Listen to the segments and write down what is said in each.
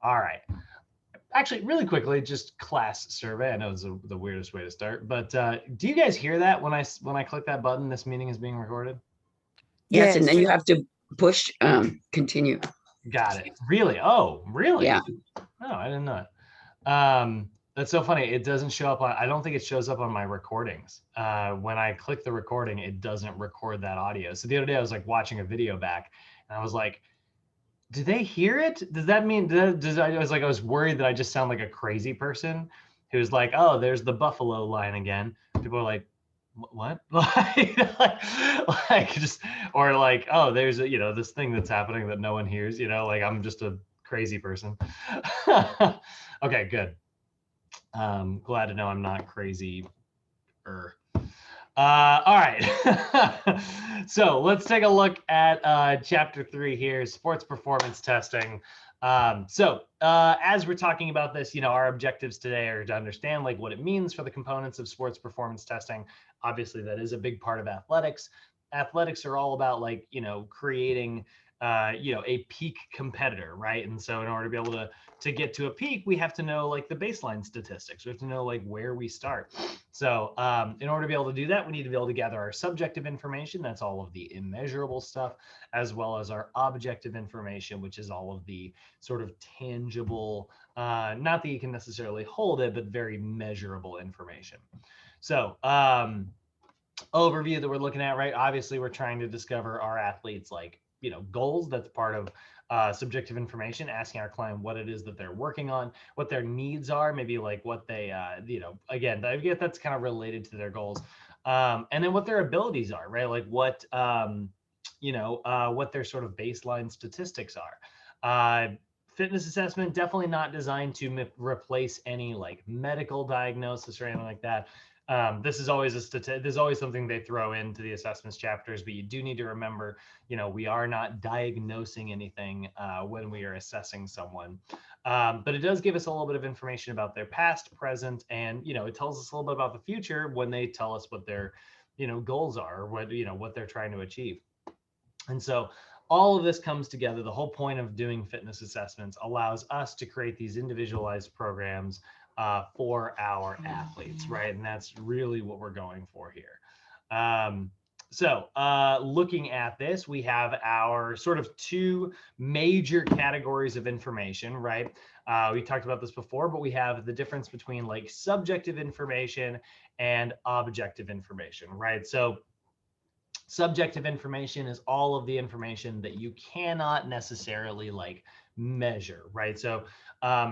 All right. Actually, really quickly, just class survey. I know it's the weirdest way to start, but do you guys hear that when I click that button? This meeting is being recorded. Yes, and then Yes. you have to push continue. Got it. Really? Oh, really? Yeah. Oh, I didn't know that. That's so funny. It doesn't show up on. I don't think it shows up on my recordings. When I click the recording, it doesn't record that audio. So the other day, I was like watching a video back, and I was like, do they hear it? Does that mean I was worried that I just sound like a crazy person who's like, oh, there's the buffalo line again. People are like, what? like just, or like, oh, there's a, this thing that's happening that no one hears, like I'm just a crazy person. Okay, good. Glad to know I'm not crazy. All right. So let's take a look at chapter 3 here, sports performance testing. As we're talking about this, our objectives today are to understand like what it means for the components of sports performance testing. Obviously, that is a big part of athletics. Athletics are all about like, creating a peak competitor, right? And so in order to be able to get to a peak, we have to know like the baseline statistics. We have to know like where we start. So in order to be able to do that, we need to be able to gather our subjective information. That's all of the immeasurable stuff, as well as our objective information, which is all of the sort of tangible, not that you can necessarily hold it, but very measurable information. So overview that we're looking at, right? Obviously, we're trying to discover our athletes' like, goals. That's part of subjective information, asking our client what it is that they're working on, what their needs are, maybe like what they, again, I get that's kind of related to their goals. And then what their abilities are, right? Like what, what their sort of baseline statistics are. Fitness assessment, definitely not designed to replace any like medical diagnosis or anything like that. This is always there's always something they throw into the assessments chapters, but you do need to remember, we are not diagnosing anything when we are assessing someone. But it does give us a little bit of information about their past, present, and, it tells us a little bit about the future when they tell us what their, goals are, or what they're trying to achieve. And so all of this comes together. The whole point of doing fitness assessments allows us to create these individualized programs for our athletes, right? And that's really what we're going for here. Looking at this, we have our sort of two major categories of information, right? We talked about this before, but we have the difference between like subjective information and objective information, right? So subjective information is all of the information that you cannot necessarily like measure, right? So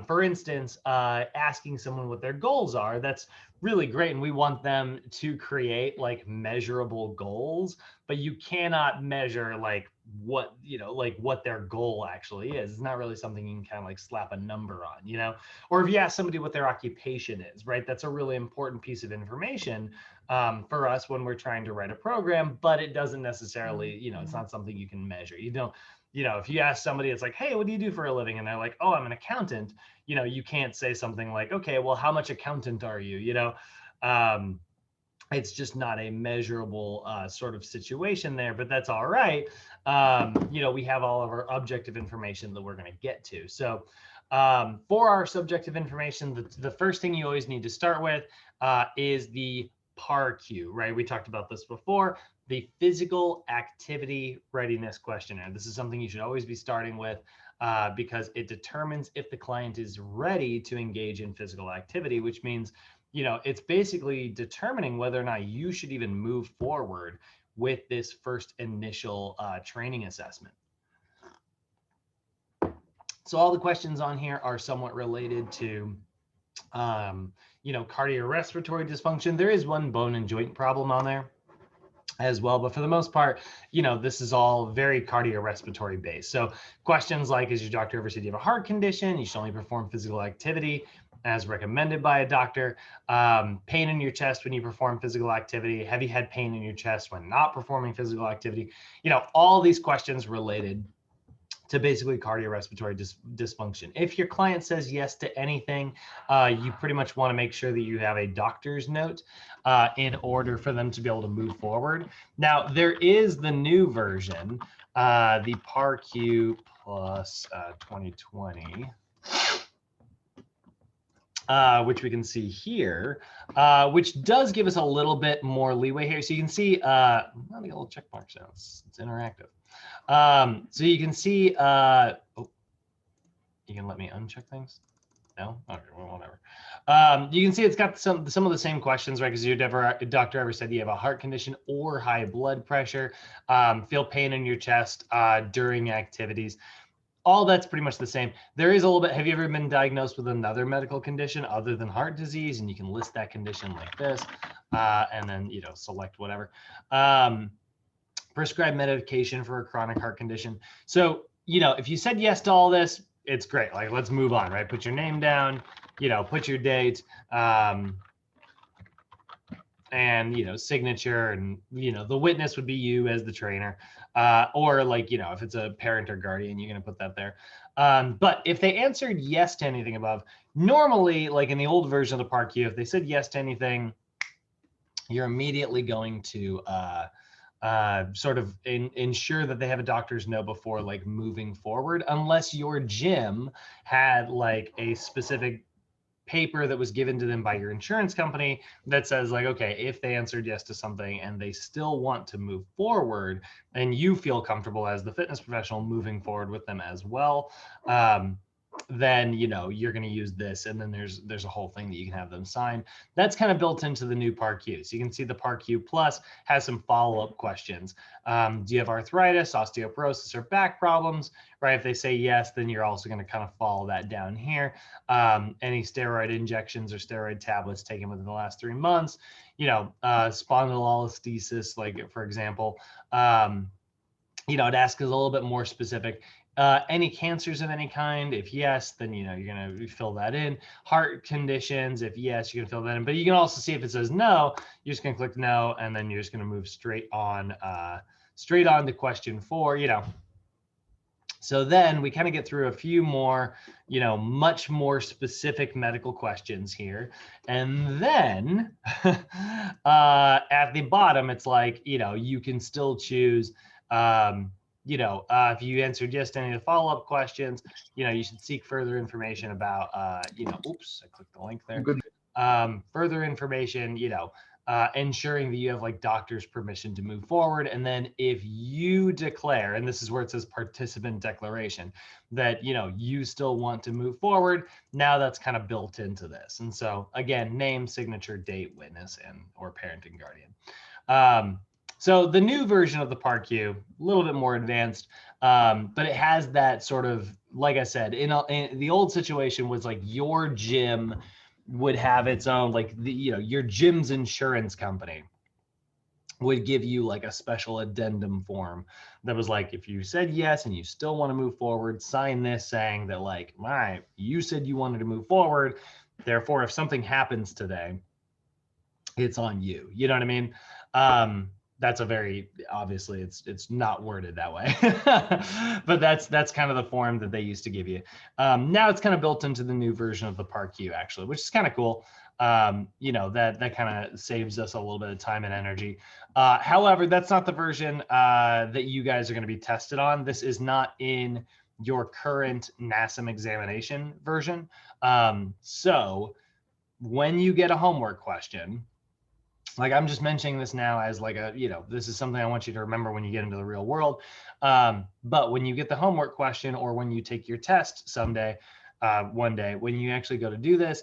for instance, asking someone what their goals are, that's really great. And we want them to create like measurable goals, but you cannot measure like what, like what their goal actually is. It's not really something you can kind of like slap a number on, or if you ask somebody what their occupation is, right? That's a really important piece of information for us when we're trying to write a program, but it doesn't necessarily, it's not something you can measure. You don't, if you ask somebody, it's like, hey, what do you do for a living? And they're like, oh, I'm an accountant. You can't say something like, okay, well, how much accountant are you? It's just not a measurable sort of situation there, but that's all right. We have all of our objective information that we're going to get to. So for our subjective information, the first thing you always need to start with is the PARQ, right? We talked about this before, the physical activity readiness questionnaire. This is something you should always be starting with because it determines if the client is ready to engage in physical activity, which means, it's basically determining whether or not you should even move forward with this first initial training assessment. So all the questions on here are somewhat related to cardiorespiratory dysfunction. There is one bone and joint problem on there as well, but for the most part, this is all very cardiorespiratory based. So questions like, is your doctor ever said you have a heart condition? You should only perform physical activity as recommended by a doctor. Pain in your chest when you perform physical activity. Have you had pain in your chest when not performing physical activity? All these questions related to basically cardiorespiratory dysfunction. If your client says yes to anything, you pretty much want to make sure that you have a doctor's note in order for them to be able to move forward. Now, there is the new version, the PARQ Plus 2020. which we can see here, which does give us a little bit more leeway here. So you can see, not a little check marks now, it's interactive. So you can see, oh, you can let me uncheck things. No? Okay, well, whatever. You can see it's got some of the same questions, right? Because your doctor ever said you have a heart condition or high blood pressure, feel pain in your chest during activities. All that's pretty much the same. There is a little bit, have you ever been diagnosed with another medical condition other than heart disease? And you can list that condition like this, and then, you know, select whatever. Prescribed medication for a chronic heart condition. So, you know, if you said yes to all this, it's great. Like, let's move on, right? Put your name down, you know, put your date, and, you know, signature, and, you know, the witness would be you as the trainer, or like, you know, if it's a parent or guardian, you're going to put that there. But if they answered yes to anything above, normally, like in the old version of the PAR-Q, if they said yes to anything, you're immediately going to sort of ensure that they have a doctor's note before like moving forward, unless your gym had like a specific paper that was given to them by your insurance company that says like, okay, if they answered yes to something and they still want to move forward and you feel comfortable as the fitness professional moving forward with them as well, then, you know, you're going to use this. And then there's a whole thing that you can have them sign. That's kind of built into the new PAR-Q. So you can see the PAR-Q Plus has some follow-up questions. Do you have arthritis, osteoporosis, or back problems? Right? If they say yes, then you're also going to kind of follow that down here. Any steroid injections or steroid tablets taken within the last 3 months, you know, spondylolisthesis, like for example, you know, it asks us a little bit more specific. Any cancers of any kind? If yes, then, you know, you're going to fill that in. Heart conditions, if yes, you're going to fill that in. But you can also see if it says no, you're just going to click no, and then you're just going to move straight on to question 4, you know. So then we kind of get through a few more, you know, much more specific medical questions here. And then at the bottom, it's like, you know, you can still choose, you know, if you answered yes to any of the follow-up questions, you know, you should seek further information about, you know, oops, I clicked the link there. Further information, you know, ensuring that you have like doctor's permission to move forward. And then if you declare, and this is where it says participant declaration, that, you know, you still want to move forward, now that's kind of built into this. And so again, name, signature, date, witness, and or parent and guardian. So the new version of the PAR-Q, a little bit more advanced, but it has that sort of, like I said, in the old situation was like your gym would have its own, like, the, you know, your gym's insurance company would give you like a special addendum form that was like, if you said yes and you still want to move forward, sign this saying that like, all right, you said you wanted to move forward, therefore if something happens today, it's on you. You know what I mean? That's a very, obviously it's not worded that way, but that's kind of the form that they used to give you. Now it's kind of built into the new version of the PAR-Q actually, which is kind of cool. You know, that kind of saves us a little bit of time and energy. However, that's not the version that you guys are going to be tested on. This is not in your current NASM examination version. So when you get a homework question, like I'm just mentioning this now as like a, you know, this is something I want you to remember when you get into the real world. But when you get the homework question, or when you take your test someday, one day, when you actually go to do this,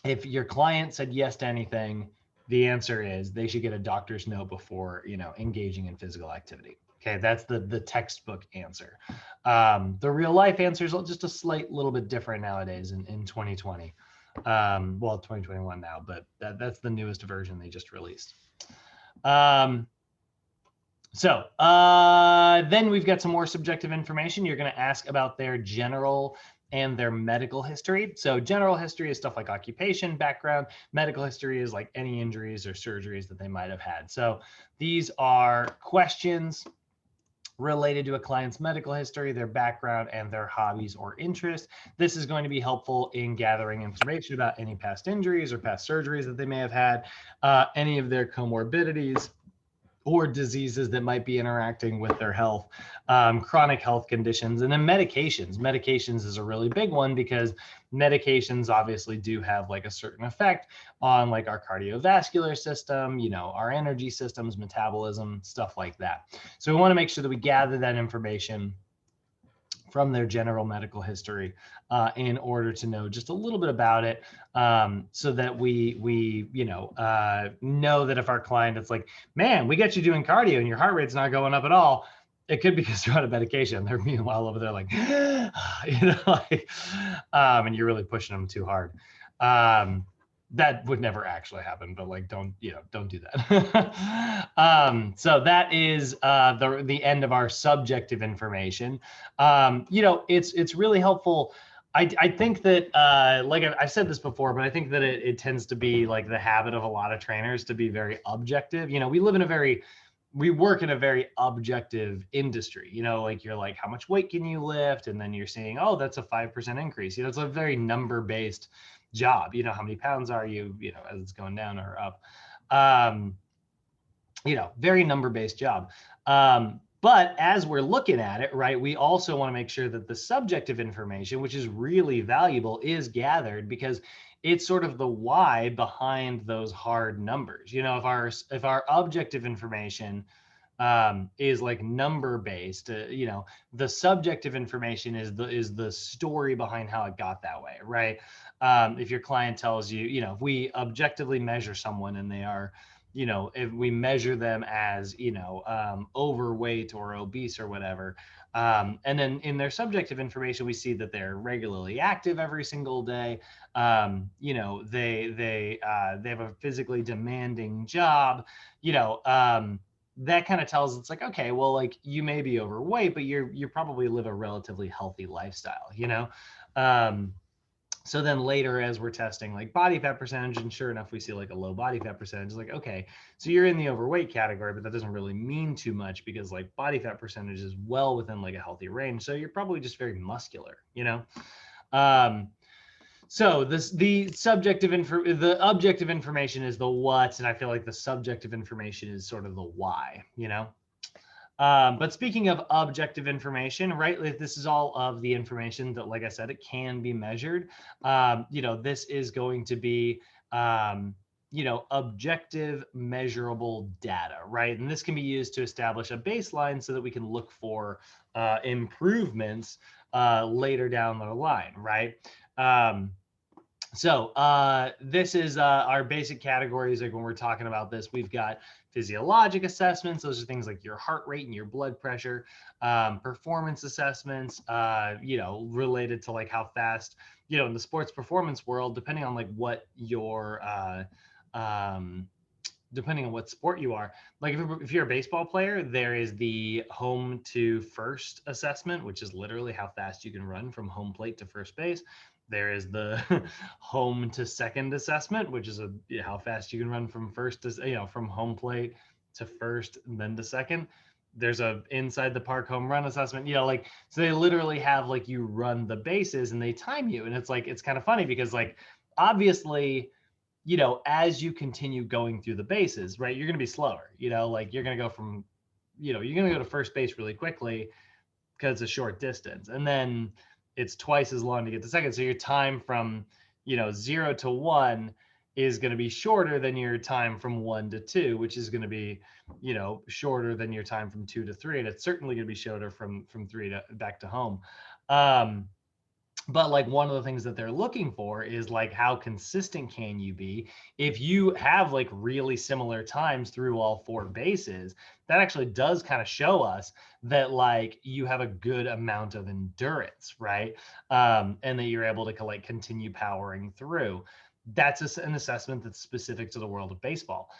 if your client said yes to anything, the answer is they should get a doctor's note before, you know, engaging in physical activity. Okay, that's the textbook answer. The real life answer is just a slight little bit different nowadays in 2020. Well, 2021 now, but that's the newest version they just released. So then we've got some more subjective information. You're going to ask about their general and their medical history. So general history is stuff like occupation, background. Medical history is like any injuries or surgeries that they might have had. So these are questions related to a client's medical history, their background, and their hobbies or interests. This is going to be helpful in gathering information about any past injuries or past surgeries that they may have had, any of their comorbidities, or diseases that might be interacting with their health, chronic health conditions, and then medications. Medications is a really big one because medications obviously do have like a certain effect on like our cardiovascular system, you know, our energy systems, metabolism, stuff like that. So we want to make sure that we gather that information from their general medical history in order to know just a little bit about it, so that we know that if our client, it's like, man, we got you doing cardio and your heart rate's not going up at all, it could be because they're on a medication. They're meanwhile over there like, like, and you're really pushing them too hard. That would never actually happen, but like, don't do that. So that is the end of our subjective information. It's really helpful. I think that like I've said this before, but I think that it tends to be like the habit of a lot of trainers to be very objective. We work in a very objective industry, like you're like, how much weight can you lift? And then you're saying, oh, that's a 5% increase. It's a very number based job. How many pounds are you, as it's going down or up. Very number based job. But as we're looking at it, right, we also want to make sure that the subjective information, which is really valuable, is gathered, because it's sort of the why behind those hard numbers. If our objective information is like number based, the subjective information is the story behind how it got that way, right? If your client tells you, if we objectively measure someone and they are, if we measure them as, overweight or obese or whatever, and then in their subjective information, we see that they're regularly active every single day. They have a physically demanding job, that kind of tells, it's like, okay, well, like, you may be overweight, but you probably live a relatively healthy lifestyle, so then later, as we're testing like body fat percentage, and sure enough, we see like a low body fat percentage. It's like, okay, so you're in the overweight category, but that doesn't really mean too much, because like body fat percentage is well within like a healthy range. So you're probably just very muscular, So the objective information is the what, and I feel like the subjective information is sort of the why, But speaking of objective information, right, this is all of the information that, like I said, it can be measured. This is going to be, objective measurable data, right? And this can be used to establish a baseline so that we can look for improvements later down the line, right? So this is our basic categories. Like when we're talking about this, we've got physiologic assessments. Those are things like your heart rate and your blood pressure. Performance assessments, related to like how fast, in the sports performance world, depending on like what your, depending on what sport you are. Like if you're a baseball player, there is the home to first assessment, which is literally how fast you can run from home plate to first base. There is the home to second assessment, which is how fast you can run from first to, from home plate to first and then to second. There's a inside the park home run assessment, so they literally have like you run the bases and they time you. And it's like, it's kind of funny because like, obviously, as you continue going through the bases, right, you're going to be slower, like you're going to go from, you're going to go to first base really quickly because it's a short distance. And then it's twice as long to get to second. So your time from, 0 to 1 is going to be shorter than your time from 1 to 2, which is going to be, shorter than your time from 2 to 3. And it's certainly going to be shorter from 3 to back to home. But like one of the things that they're looking for is like, how consistent can you be? If you have like really similar times through all 4 bases, that actually does kind of show us that like you have a good amount of endurance, right? And that you're able to like continue powering through. That's an assessment that's specific to the world of baseball.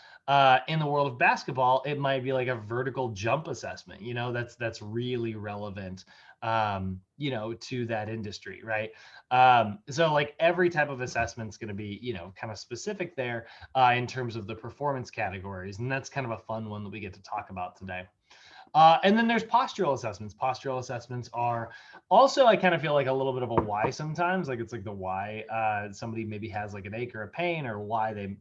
In the world of basketball, it might be like a vertical jump assessment, that's really relevant, to that industry, right? So like every type of assessment is going to be, kind of specific there in terms of the performance categories. And that's kind of a fun one that we get to talk about today. And then there's postural assessments. Postural assessments are also, I kind of feel like a little bit of a why sometimes, like it's like the why somebody maybe has like an ache or a pain, or why they,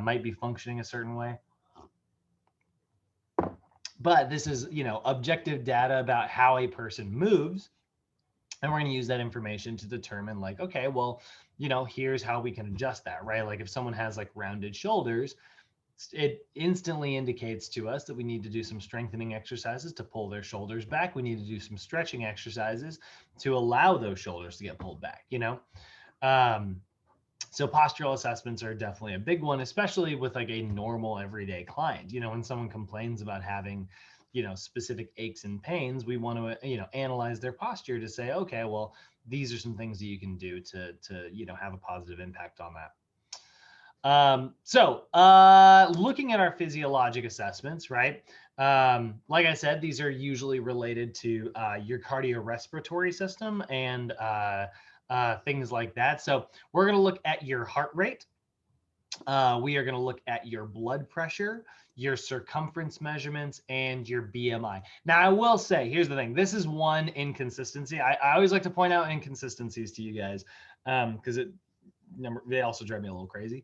might be functioning a certain way. But this is, objective data about how a person moves. And we're going to use that information to determine like, okay, well, here's how we can adjust that, right? Like if someone has like rounded shoulders, it instantly indicates to us that we need to do some strengthening exercises to pull their shoulders back. We need to do some stretching exercises to allow those shoulders to get pulled back, Um, so postural assessments are definitely a big one, especially with like a normal everyday client. When someone complains about having, specific aches and pains, we want to, analyze their posture to say, okay, well, these are some things that you can do to have a positive impact on that. Looking at our physiologic assessments, right? Like I said, these are usually related to your cardiorespiratory system and things like that. So we're going to look at your heart rate. We are going to look at your blood pressure, your circumference measurements, and your BMI. Now, I will say, here's the thing. This is one inconsistency. I always like to point out inconsistencies to you guys because they also drive me a little crazy.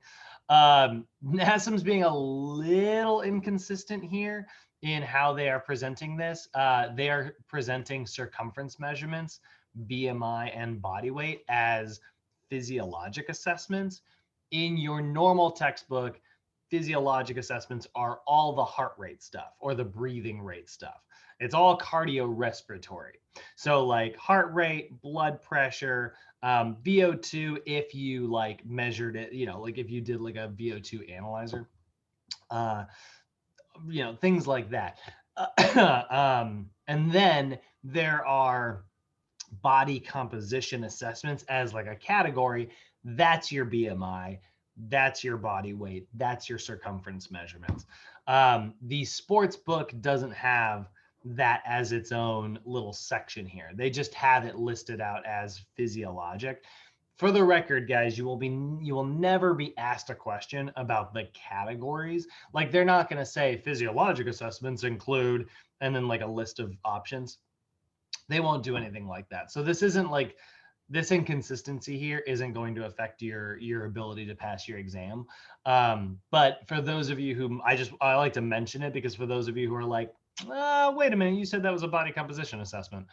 NASM's being a little inconsistent here in how they are presenting this. They are presenting circumference measurements, BMI, and body weight as physiologic assessments. In your normal textbook, physiologic assessments are all the heart rate stuff or the breathing rate stuff. It's all cardiorespiratory. So like heart rate, blood pressure, VO2, if you like measured it, like if you did like a VO2 analyzer, things like that. And then there are body composition assessments as like a category. That's your BMI, that's your body weight, that's your circumference measurements. The sports book doesn't have that as its own little section here. They just have it listed out as physiologic. For the record, guys, you will never be asked a question about the categories. Like they're not going to say physiologic assessments include and then like a list of options. They won't do anything like that. So this isn't like this inconsistency here isn't going to affect your ability to pass your exam. But for those of you who I like to mention it because for those of you who are like, wait a minute, you said that was a body composition assessment.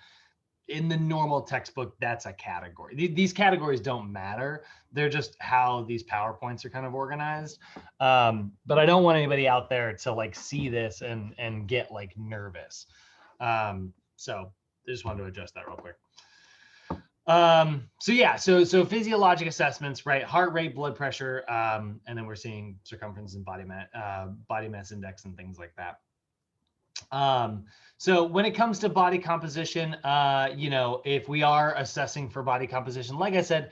In the normal textbook, that's a category. These categories don't matter. They're just how these PowerPoints are kind of organized. But I don't want anybody out there to like see this and get like nervous. So I just wanted to address that real quick. So physiologic assessments, right? Heart rate, blood pressure, and then we're seeing circumference and body mass index and things like that. So when it comes to body composition, if we are assessing for body composition, like I said,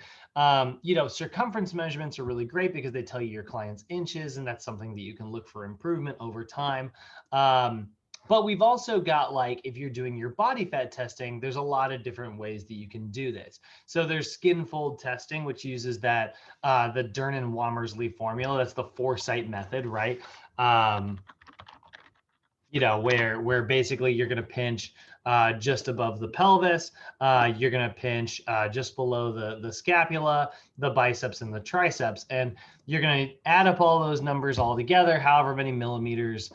circumference measurements are really great because they tell you your client's inches, and that's something that you can look for improvement over time. But we've also got like, if you're doing your body fat testing, there's a lot of different ways that you can do this. So there's skin fold testing, which uses that, the Dernan-Wamersly formula. That's the Foresight method, right? Where basically you're going to pinch just above the pelvis. You're going to pinch just below the scapula, the biceps, and the triceps. And you're going to add up all those numbers all together, however many millimeters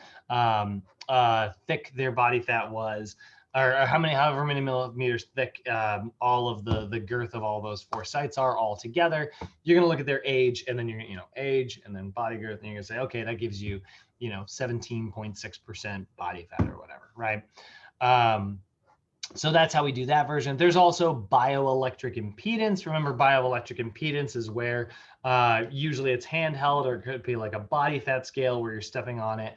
thick their body fat was, or however many millimeters thick all of the girth of all those four sites are all together. You're going to look at their age, and then you're age and then body girth, and you're going to say, okay, that gives you 17.6% body fat or whatever, right? So that's how we do that version. There's also bioelectric impedance. Remember, bioelectric impedance is where usually it's handheld, or it could be like a body fat scale where you're stepping on it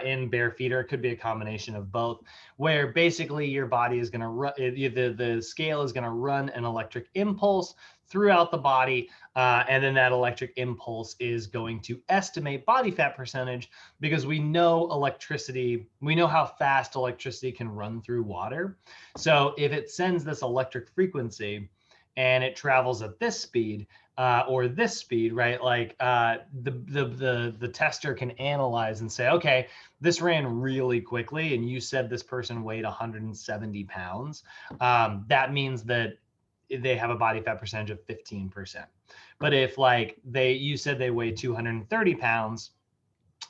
in bare feet, or it could be a combination of both, where basically your body is going to run, the scale is going to run an electric impulse throughout the body, and then that electric impulse is going to estimate body fat percentage, because we know how fast electricity can run through water. So if it sends this electric frequency and it travels at this speed, or this speed, right? Like the tester can analyze and say, okay, this ran really quickly, and you said this person weighed 170 pounds. That means that they have a body fat percentage of 15%. But if like you said they weigh 230 pounds,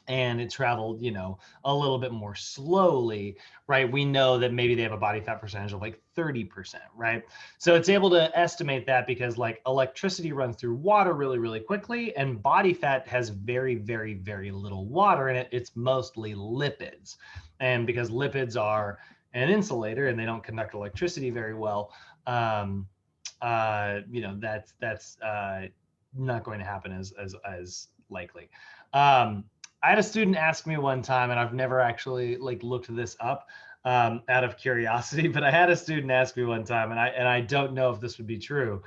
and it traveled, a little bit more slowly, right? We know that maybe they have a body fat percentage of like 30%, right? So it's able to estimate that because like electricity runs through water really, really quickly, and body fat has very, very, very little water in it. It's mostly lipids. And because lipids are an insulator and they don't conduct electricity very well, um, that's not going to happen as likely. Um, I had a student ask me one time, and I've never actually like looked this up out of curiosity, but I had a student ask me one time, and I don't know if this would be true,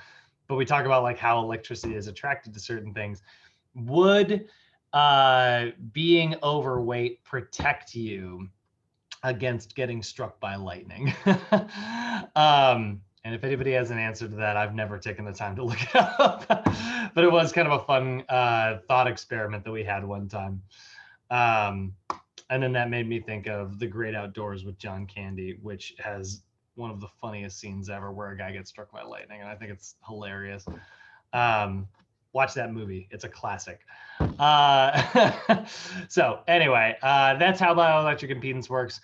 but we talk about like how electricity is attracted to certain things. Would being overweight protect you against getting struck by lightning? And if anybody has an answer to that, I've never taken the time to look it up, but it was kind of a fun thought experiment that we had one time. Um, and then that made me think of The Great Outdoors with John Candy, which has one of the funniest scenes ever where a guy gets struck by lightning, and I think it's hilarious. Um, watch that movie; it's a classic. So anyway, that's how bioelectric impedance works.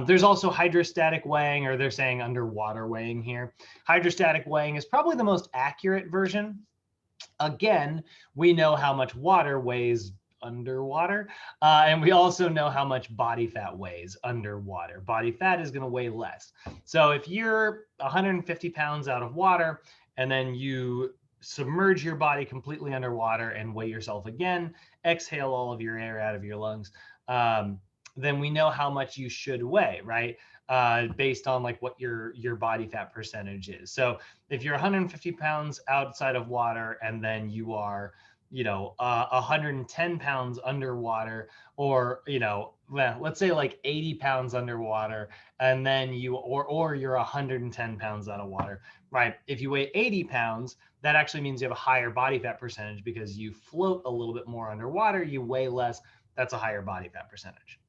There's also hydrostatic weighing, or they're saying underwater weighing here. Hydrostatic weighing is probably the most accurate version. Again, we know how much water weighs underwater, and we also know how much body fat weighs underwater. Body fat is going to weigh less. So if you're 150 pounds out of water and then you submerge your body completely underwater and weigh yourself again, exhale all of your air out of your lungs, then we know how much you should weigh, right? Based on like what your body fat percentage is. So if you're 150 pounds outside of water and then you are 110 pounds underwater, or well, let's say like 80 pounds underwater, and then or you're 110 pounds out of water, right? If you weigh 80 pounds, that actually means you have a higher body fat percentage because you float a little bit more underwater, you weigh less, that's a higher body fat percentage.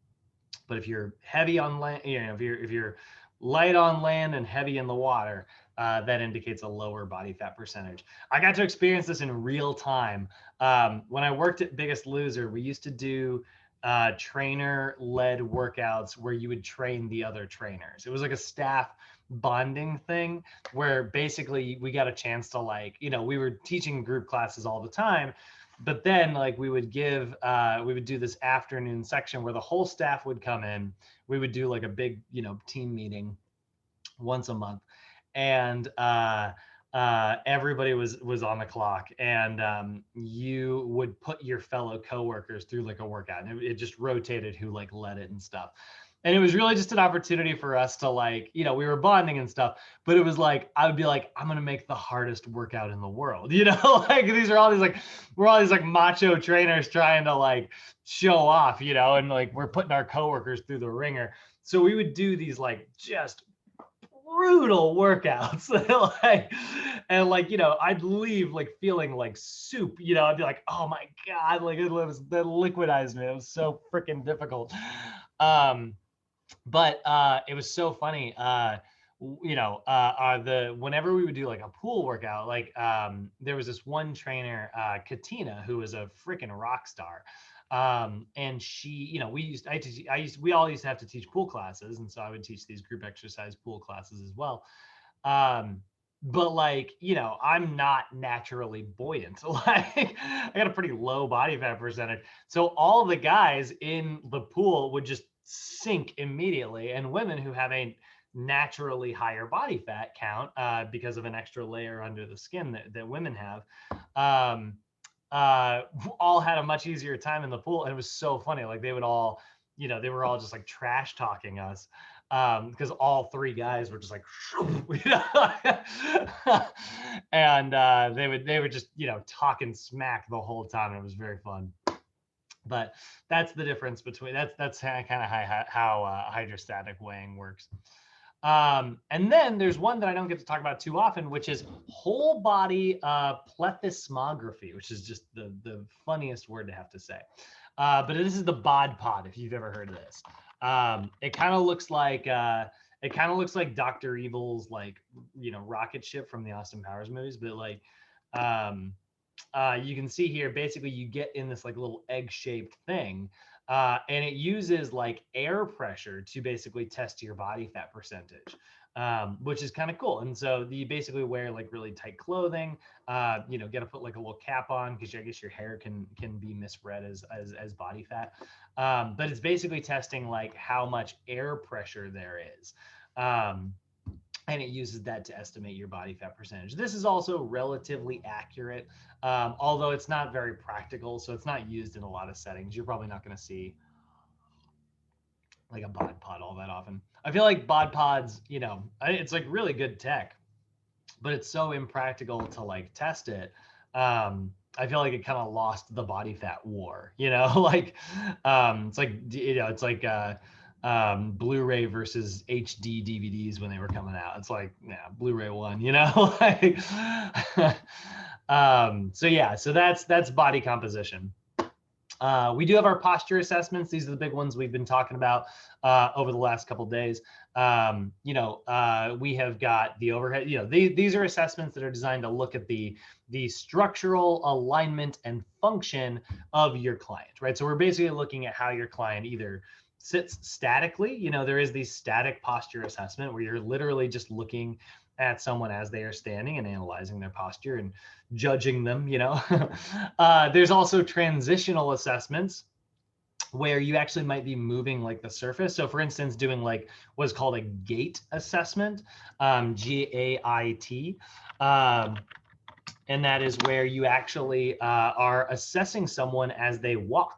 But if you're heavy on land, if you're light on land and heavy in the water, that indicates a lower body fat percentage. I got to experience this in real time. When I worked at Biggest Loser, we used to do trainer-led workouts where you would train the other trainers. It was like a staff bonding thing where basically we got a chance to we were teaching group classes all the time, but then like we would do this afternoon section where the whole staff would come in. We would do like a big team meeting once a month, and everybody was on the clock, and you would put your fellow coworkers through like a workout, and it just rotated who like led it and stuff. And it was really just an opportunity for us to we were bonding and stuff, but it was like, I would be like, I'm going to make the hardest workout in the world. Like we're all these like macho trainers trying to like show off, and like we're putting our coworkers through the ringer. So we would do these like just brutal workouts. I'd leave like feeling like soup. I'd be like, oh my God, like that liquidized me. It was so freaking difficult. But it was so funny. Whenever we would do like a pool workout, there was this one trainer, Katina, who was a freaking rock star. And she, we all used to have to teach pool classes. And so I would teach these group exercise pool classes as well. But I'm not naturally buoyant. Like I got a pretty low body fat percentage. So all the guys in the pool would just sink immediately. And women who have a naturally higher body fat count because of an extra layer under the skin that women have, all had a much easier time in the pool. And it was so funny. Like they would all, they were all just like trash talking us because all three guys were just like, and they would just, talking smack the whole time. It was very fun. But that's the difference between that's kind of how hydrostatic weighing works. And then there's one that I don't get to talk about too often, which is whole body plethysmography, which is just the funniest word to have to say. But this is the bod pod, if you've ever heard of this. It kind of looks like Dr. Evil's rocket ship from the Austin Powers movies, but you can see here, basically you get in this like little egg-shaped thing, and it uses like air pressure to basically test your body fat percentage, which is kind of cool. And so you basically wear like really tight clothing, you know, get to put like a little cap on because I guess your hair can be misread as body fat. But it's basically testing like how much air pressure there is. And it uses that to estimate your body fat percentage. This is also relatively accurate, although it's not very practical. So it's not used in a lot of settings. You're probably not going to see like a bod pod all that often. I feel like bod pods, you know, it's like really good tech, but it's so impractical to like test it. I feel like it kind of lost the body fat war, you know, like it's like, you know, it's like Blu-ray versus HD DVDs when they were coming out. It's like, yeah, Blu-ray won, you know, like, so yeah, so that's body composition. We do have our posture assessments. These are the big ones we've been talking about over the last couple of days. You know, we have got the overhead. You know, these are assessments that are designed to look at the structural alignment and function of your client, right? So we're basically looking at how your client either sits statically. You know, there is the static posture assessment where you're literally just looking at someone as they are standing and analyzing their posture and judging them, you know. There's also transitional assessments where you actually might be moving like the surface. So for instance, doing like what's called a gait assessment, GAIT. And that is where you actually are assessing someone as they walk.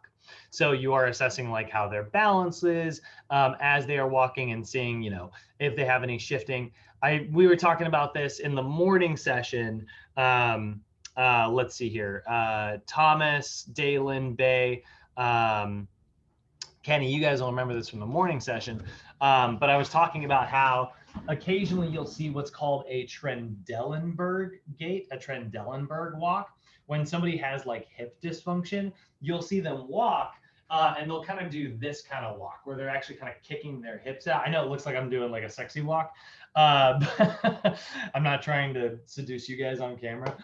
So you are assessing like how their balance is as they are walking and seeing, you know, if they have any shifting. We were talking about this in the morning session. Let's see here. Thomas, Dalen, Bay, Kenny, you guys will remember this from the morning session. But I was talking about how occasionally you'll see what's called a Trendelenburg gait, a Trendelenburg walk. When somebody has like hip dysfunction, you'll see them walk and they'll kind of do this kind of walk where they're actually kind of kicking their hips out. I know it looks like I'm doing like a sexy walk. I'm not trying to seduce you guys on camera.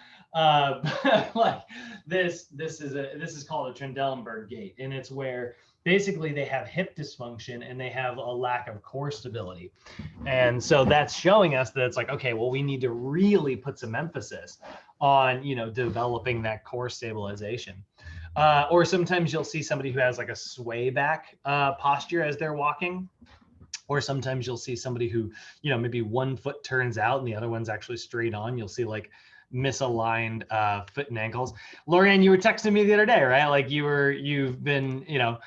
Like this is called a Trendelenburg gait, and it's where basically they have hip dysfunction and they have a lack of core stability. And so that's showing us that it's like, okay, well, we need to really put some emphasis on, you know, developing that core stabilization. Or sometimes you'll see somebody who has like a sway back posture as they're walking. Or sometimes you'll see somebody who, you know, maybe one foot turns out and the other one's actually straight on. You'll see like misaligned foot and ankles. Lorianne, you were texting me the other day, right? Like you've been, you know,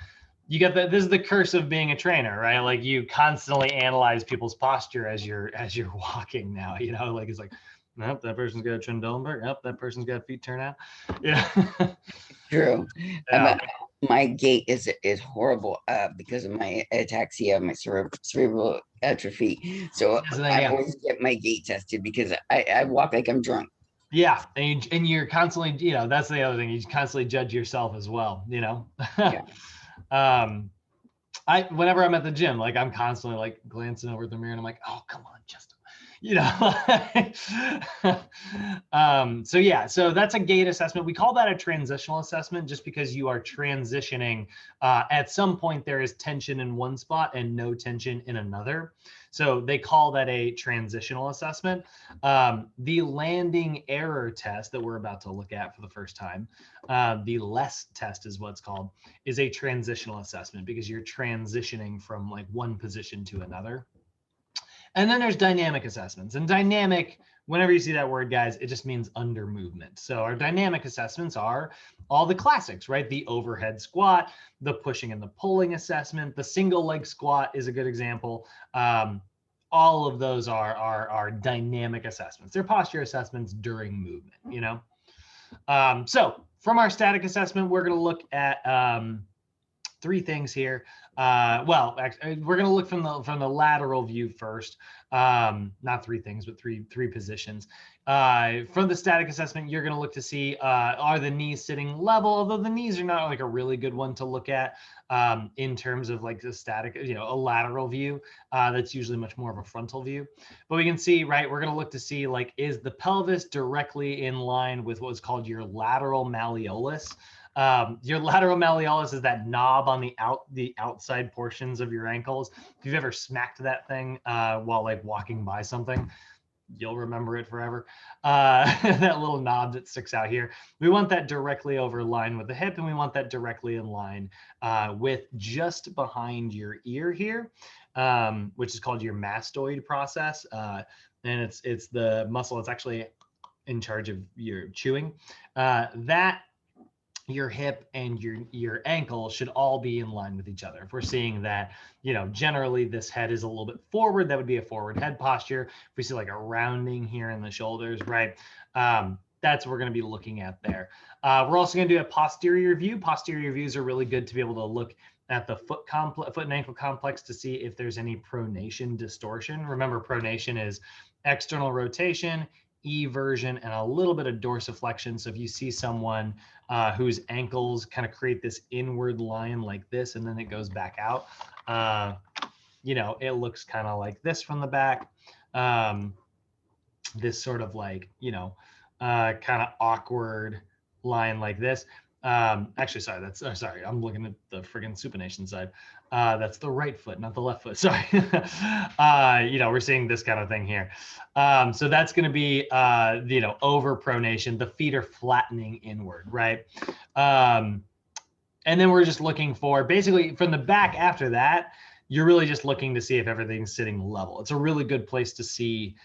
you get that. This is the curse of being a trainer, right? Like you constantly analyze people's posture as you're walking now, you know, like it's like, nope, that person's got a Trendelenburg. Nope, that person's got feet turn out. Yeah. True. Yeah. My gait is horrible because of my ataxia, my cerebral atrophy. So I always get my gait tested because I walk like I'm drunk. Yeah, and you're constantly, you know, that's the other thing. You constantly judge yourself as well, you know. Yeah. Whenever I'm at the gym, like I'm constantly like glancing over at the mirror and I'm like, oh, come on, Justin, you know. So yeah, so that's a gait assessment. We call that a transitional assessment just because you are transitioning. At some point, there is tension in one spot and no tension in another. So they call that a transitional assessment. The landing error test that we're about to look at for the first time, the LESS test is what's called, is a transitional assessment because you're transitioning from like one position to another. And then there's dynamic assessments. And dynamic, whenever you see that word, guys, it just means under movement. So our dynamic assessments are all the classics, right? The overhead squat, the pushing and the pulling assessment, the single leg squat is a good example. All of those are dynamic assessments. They're posture assessments during movement, you know? So from our static assessment, we're going to look at three things here. Well, actually, we're going to look from the lateral view first. Not three things, but three positions. From the static assessment, you're going to look to see are the knees sitting level, although the knees are not like a really good one to look at in terms of like the static, a lateral view. That's usually much more of a frontal view. But we can see, right, we're going to look to see like, is the pelvis directly in line with what's called your lateral malleolus? Your lateral malleolus is that knob on the outside portions of your ankles. If you've ever smacked that thing while like walking by something, you'll remember it forever. That little knob that sticks out here. We want that directly over line with the hip, and we want that directly in line with just behind your ear here, which is called your mastoid process. And it's the muscle that's actually in charge of your chewing. That your hip and your ankle should all be in line with each other. If we're seeing that, generally this head is a little bit forward, that would be a forward head posture. If we see like a rounding here in the shoulders, right? That's what we're going to be looking at there. We're also going to do a posterior view. Posterior views are really good to be able to look at the foot and ankle complex to see if there's any pronation distortion. Remember, pronation is external rotation, eversion, and a little bit of dorsiflexion. So if you see someone whose ankles kind of create this inward line like this, and then it goes back out, it looks kind of like this from the back. This sort of like, kind of awkward line like this. Actually, sorry, I'm looking at the friggin' supination side. That's the right foot, not the left foot. Sorry. We're seeing this kind of thing here. So that's going to be, over pronation. The feet are flattening inward, right? And then we're just looking for basically from the back after that, you're really just looking to see if everything's sitting level. It's a really good place to see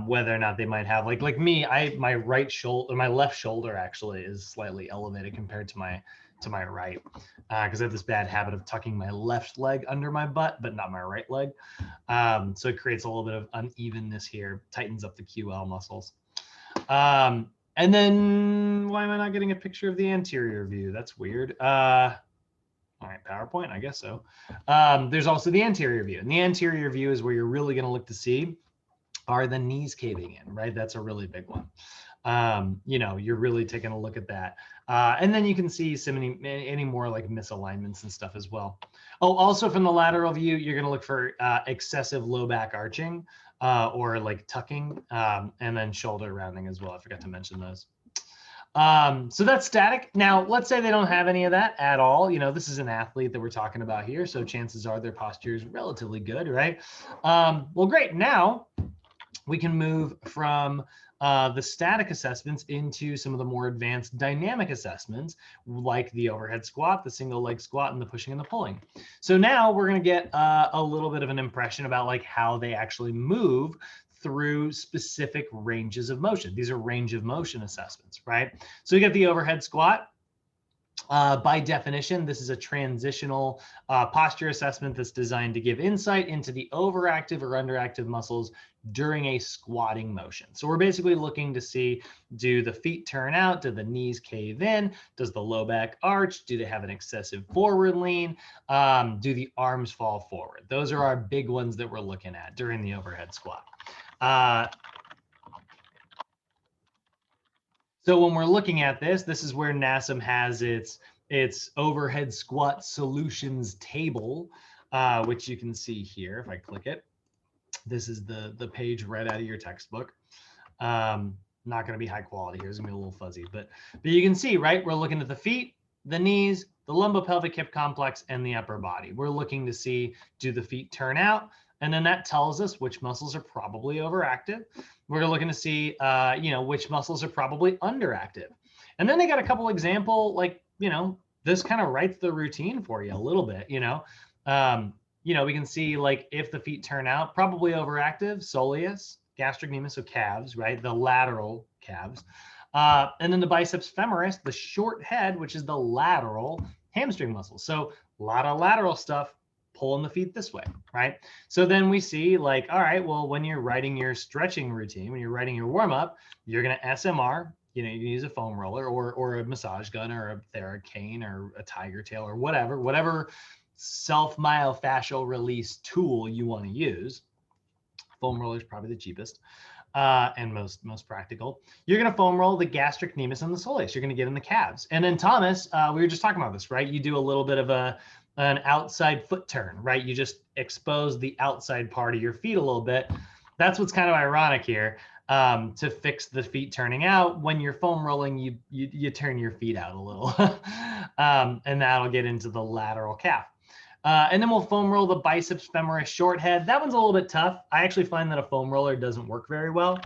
whether or not they might have like me, my left shoulder actually is slightly elevated compared to my right, because I have this bad habit of tucking my left leg under my butt, but not my right leg. So it creates a little bit of unevenness here, tightens up the QL muscles. And then why am I not getting a picture of the anterior view? That's weird. All right, PowerPoint, I guess so. There's also the anterior view. And the anterior view is where you're really going to look to see, are the knees caving in, right? That's a really big one. You're really taking a look at that. And then you can see any more like misalignments and stuff as well. Oh, also from the lateral view, you're going to look for excessive low back arching or like tucking, and then shoulder rounding as well. I forgot to mention those. So that's static. Now, let's say they don't have any of that at all. This is an athlete that we're talking about here, so chances are their posture is relatively good, right? Well, great. Now we can move from the static assessments into some of the more advanced dynamic assessments, like the overhead squat, the single leg squat, and the pushing and the pulling. So now we're going to get a little bit of an impression about like how they actually move through specific ranges of motion. These are range of motion assessments, right? So you get the overhead squat. By definition, this is a transitional posture assessment that's designed to give insight into the overactive or underactive muscles during a squatting motion. So we're basically looking to see, do the feet turn out? Do the knees cave in? Does the low back arch? Do they have an excessive forward lean? Do the arms fall forward? Those are our big ones that we're looking at during the overhead squat. So when we're looking at this is where NASM has its overhead squat solutions table, which you can see here if I click it. This is the page right out of your textbook. Not going to be high quality here. It's going to be a little fuzzy, but you can see, right? We're looking at the feet, the knees, the lumbopelvic hip complex, and the upper body. We're looking to see, do the feet turn out? And then that tells us which muscles are probably overactive. We're looking to see, which muscles are probably underactive. And then they got a couple example, like, this kind of writes the routine for you a little bit, we can see like if the feet turn out, probably overactive, soleus, gastrocnemius, so calves, right? The lateral calves. And then the biceps femoris, the short head, which is the lateral hamstring muscle. So a lot of lateral stuff, pulling the feet this way, right? So then we see like, all right, well, when you're writing your stretching routine, when you're writing your warm-up, you're going to SMR, you know, you can use a foam roller or a massage gun or a Theracane or a tiger tail or whatever self-myofascial release tool you want to use. Foam roller is probably the cheapest and most practical. You're going to foam roll the gastrocnemius and the soleus. You're going to get in the calves. And then Thomas, we were just talking about this, right? You do a little bit of an outside foot turn, right? You just expose the outside part of your feet a little bit. That's what's kind of ironic here. To fix the feet turning out, when you're foam rolling, you turn your feet out a little, and that'll get into the lateral calf. And then we'll foam roll the biceps femoris short head. That one's a little bit tough. I actually find that a foam roller doesn't work very well.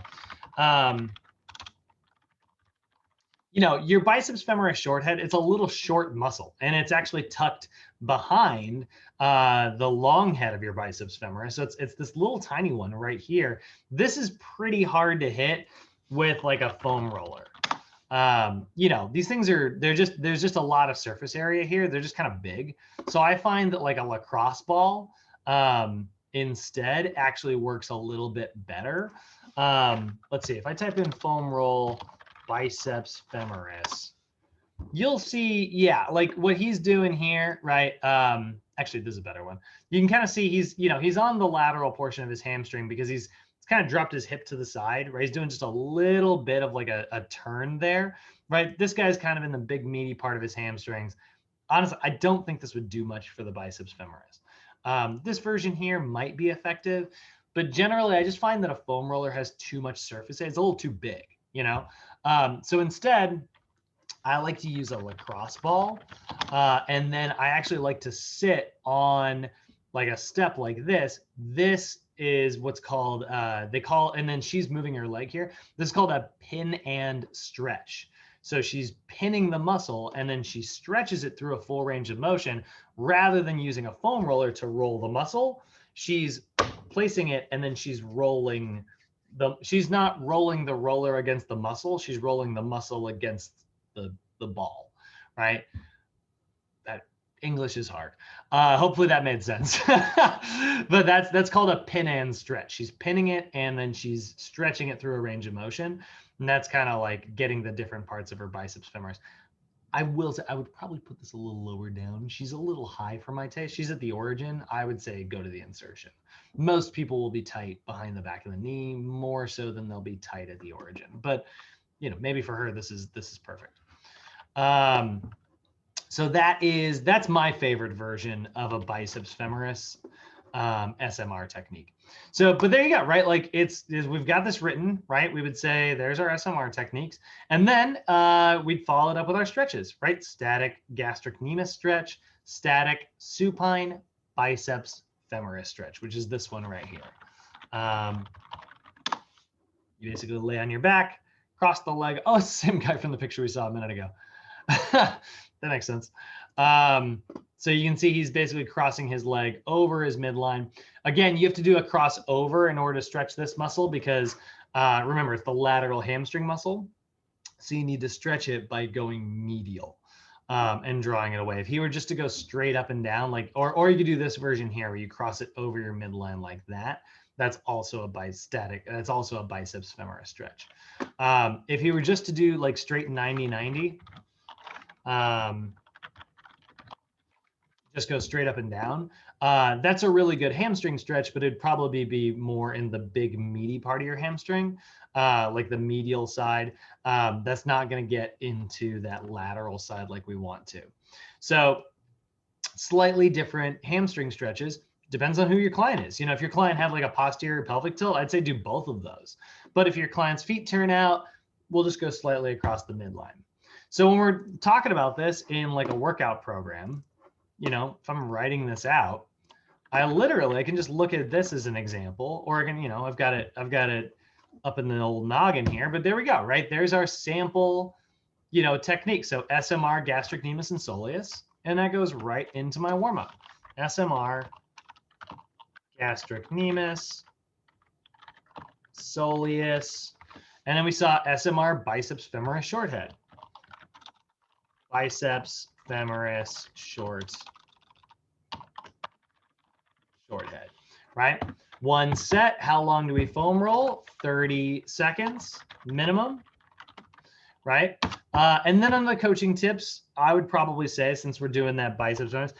You know, your biceps femoris short head, it's a little short muscle, and it's actually tucked behind the long head of your biceps femoris. So it's this little tiny one right here. This is pretty hard to hit with like a foam roller. You know, these things are, there's just a lot of surface area here. They're just kind of big. So I find that like a lacrosse ball instead actually works a little bit better. Let's see, if I type in foam roll biceps femoris, you'll see, yeah, like what he's doing here, right? Actually, this is a better one. You can kind of see he's, you know, he's on the lateral portion of his hamstring because he's kind of dropped his hip to the side, right? He's doing just a little bit of like a turn there, right? This guy's kind of in the big meaty part of his hamstrings. Honestly, I don't think this would do much for the biceps femoris. This version here might be effective, but generally I just find that a foam roller has too much surface. It's a little too big, you know? So instead, I like to use a lacrosse ball. And then I actually like to sit on like a step like this. This is what's called, and then she's moving her leg here. This is called a pin and stretch. So she's pinning the muscle and then she stretches it through a full range of motion rather than using a foam roller to roll the muscle. She's placing it and then she's rolling she's not rolling the roller against the muscle. She's rolling the muscle against the ball, right? That English is hard. Hopefully that made sense. But that's called a pin and stretch. She's pinning it and then she's stretching it through a range of motion. And that's kind of like getting the different parts of her biceps femoris. I will say I would probably put this a little lower down. She's a little high for my taste. She's at the origin. I would say go to the insertion. Most people will be tight behind the back of the knee, more so than they'll be tight at the origin. But you know, maybe for her this is perfect. So that's my favorite version of a biceps femoris SMR technique. So, but there you go, right? Like we've got this written, right? We would say there's our SMR techniques, and then we'd follow it up with our stretches, right? Static gastrocnemius stretch, static supine biceps femoris stretch, which is this one right here. You basically lay on your back, cross the leg. Oh, it's the same guy from the picture we saw a minute ago. That makes sense. So you can see he's basically crossing his leg over his midline. Again, you have to do a crossover in order to stretch this muscle because remember, it's the lateral hamstring muscle. So you need to stretch it by going medial and drawing it away. If he were just to go straight up and down, like, or you could do this version here where you cross it over your midline like that. That's also a that's also a biceps femoris stretch. If he were just to do like straight 90-90, just go straight up and down. That's a really good hamstring stretch, but it'd probably be more in the big meaty part of your hamstring, like the medial side. That's not going to get into that lateral side like we want to. So slightly different hamstring stretches. Depends on who your client is. You know, if your client had like a posterior pelvic tilt, I'd say do both of those. But if your client's feet turn out, we'll just go slightly across the midline. So when we're talking about this in like a workout program, you know, if I'm writing this out, I can just look at this as an example, or I can, you know, I've got it up in the old noggin here, but there we go, right? There's our sample, you know, technique. So SMR, gastrocnemius and soleus, and that goes right into my warm-up. SMR, gastrocnemius, soleus, and then we saw SMR, biceps femoris short head. Biceps femoris short head, right? One set. How long do we foam roll? 30 seconds minimum. right? And then on the coaching tips, I would probably say, since we're doing that biceps,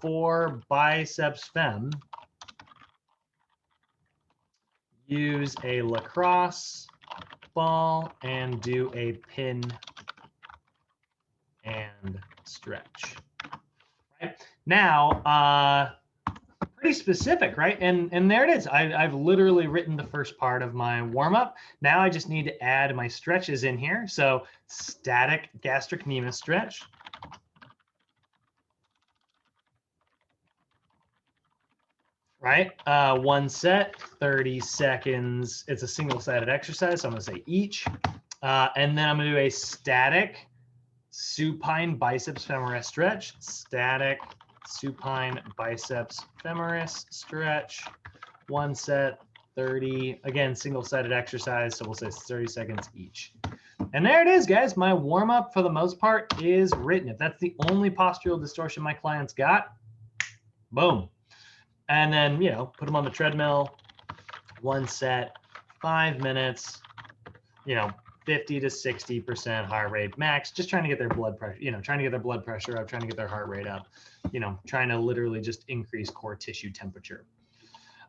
for biceps fem, use a lacrosse ball and do a pin and stretch. Right? Now, pretty specific, right? And there it is. I've literally written the first part of my warm-up. Now I just need to add my stretches in here. So static gastrocnemius stretch. Right? One set, 30 seconds. It's a single-sided exercise, so I'm going to say each. And then I'm going to do a static supine biceps femoris stretch. Static supine biceps femoris stretch. One set, 30. Again, single-sided exercise, so we'll say 30 seconds each. And there it is, guys. My warm-up, for the most part, is written. If that's the only postural distortion my clients got, boom. And then, you know, put them on the treadmill, one set, 5 minutes, you know, 50 to 60% heart rate max, just trying to get their blood pressure, you know, trying to get their blood pressure up, trying to get their heart rate up, you know, trying to literally just increase core tissue temperature.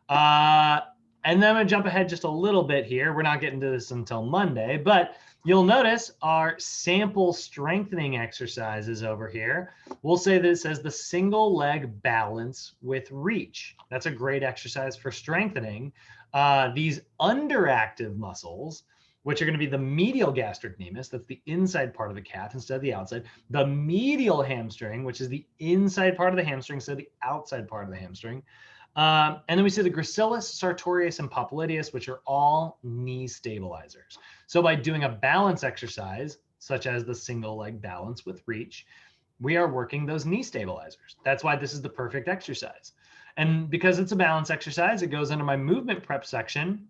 And then I'm going to jump ahead just a little bit here. We're not getting to this until Monday, but you'll notice our sample strengthening exercises over here. We'll say this as the single leg balance with reach. That's a great exercise for strengthening these underactive muscles, which are going to be the medial gastrocnemius, that's the inside part of the calf instead of the outside, the medial hamstring, which is the inside part of the hamstring instead of the outside part of the hamstring. And then we see the gracilis, sartorius, and popliteus, which are all knee stabilizers. So by doing a balance exercise, such as the single leg balance with reach, we are working those knee stabilizers. That's why this is the perfect exercise. And because it's a balance exercise, it goes under my movement prep section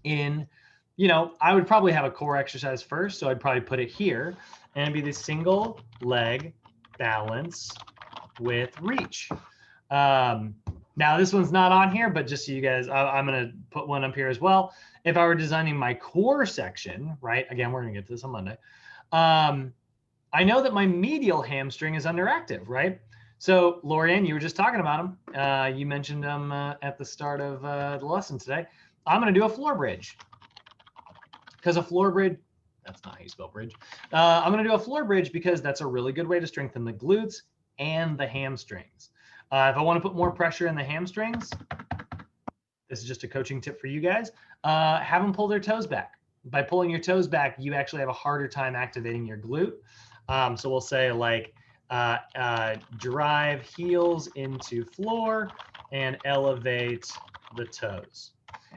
in, you know, I would probably have a core exercise first. So I'd probably put it here and be the single leg balance with reach. Now this one's not on here, but just so you guys, I'm going to put one up here as well. If I were designing my core section, right? Again, we're going to get to this on Monday. I know that my medial hamstring is underactive, right? So Lorianne, you were just talking about them. You mentioned them at the start of the lesson today. I'm going to do a floor bridge. Because a floor bridge, that's not how you spell bridge. I'm going to do a floor bridge because that's a really good way to strengthen the glutes and the hamstrings. If I want to put more pressure in the hamstrings, this is just a coaching tip for you guys, have them pull their toes back. By pulling your toes back, you actually have a harder time activating your glute. So we'll say like drive heels into floor and elevate the toes.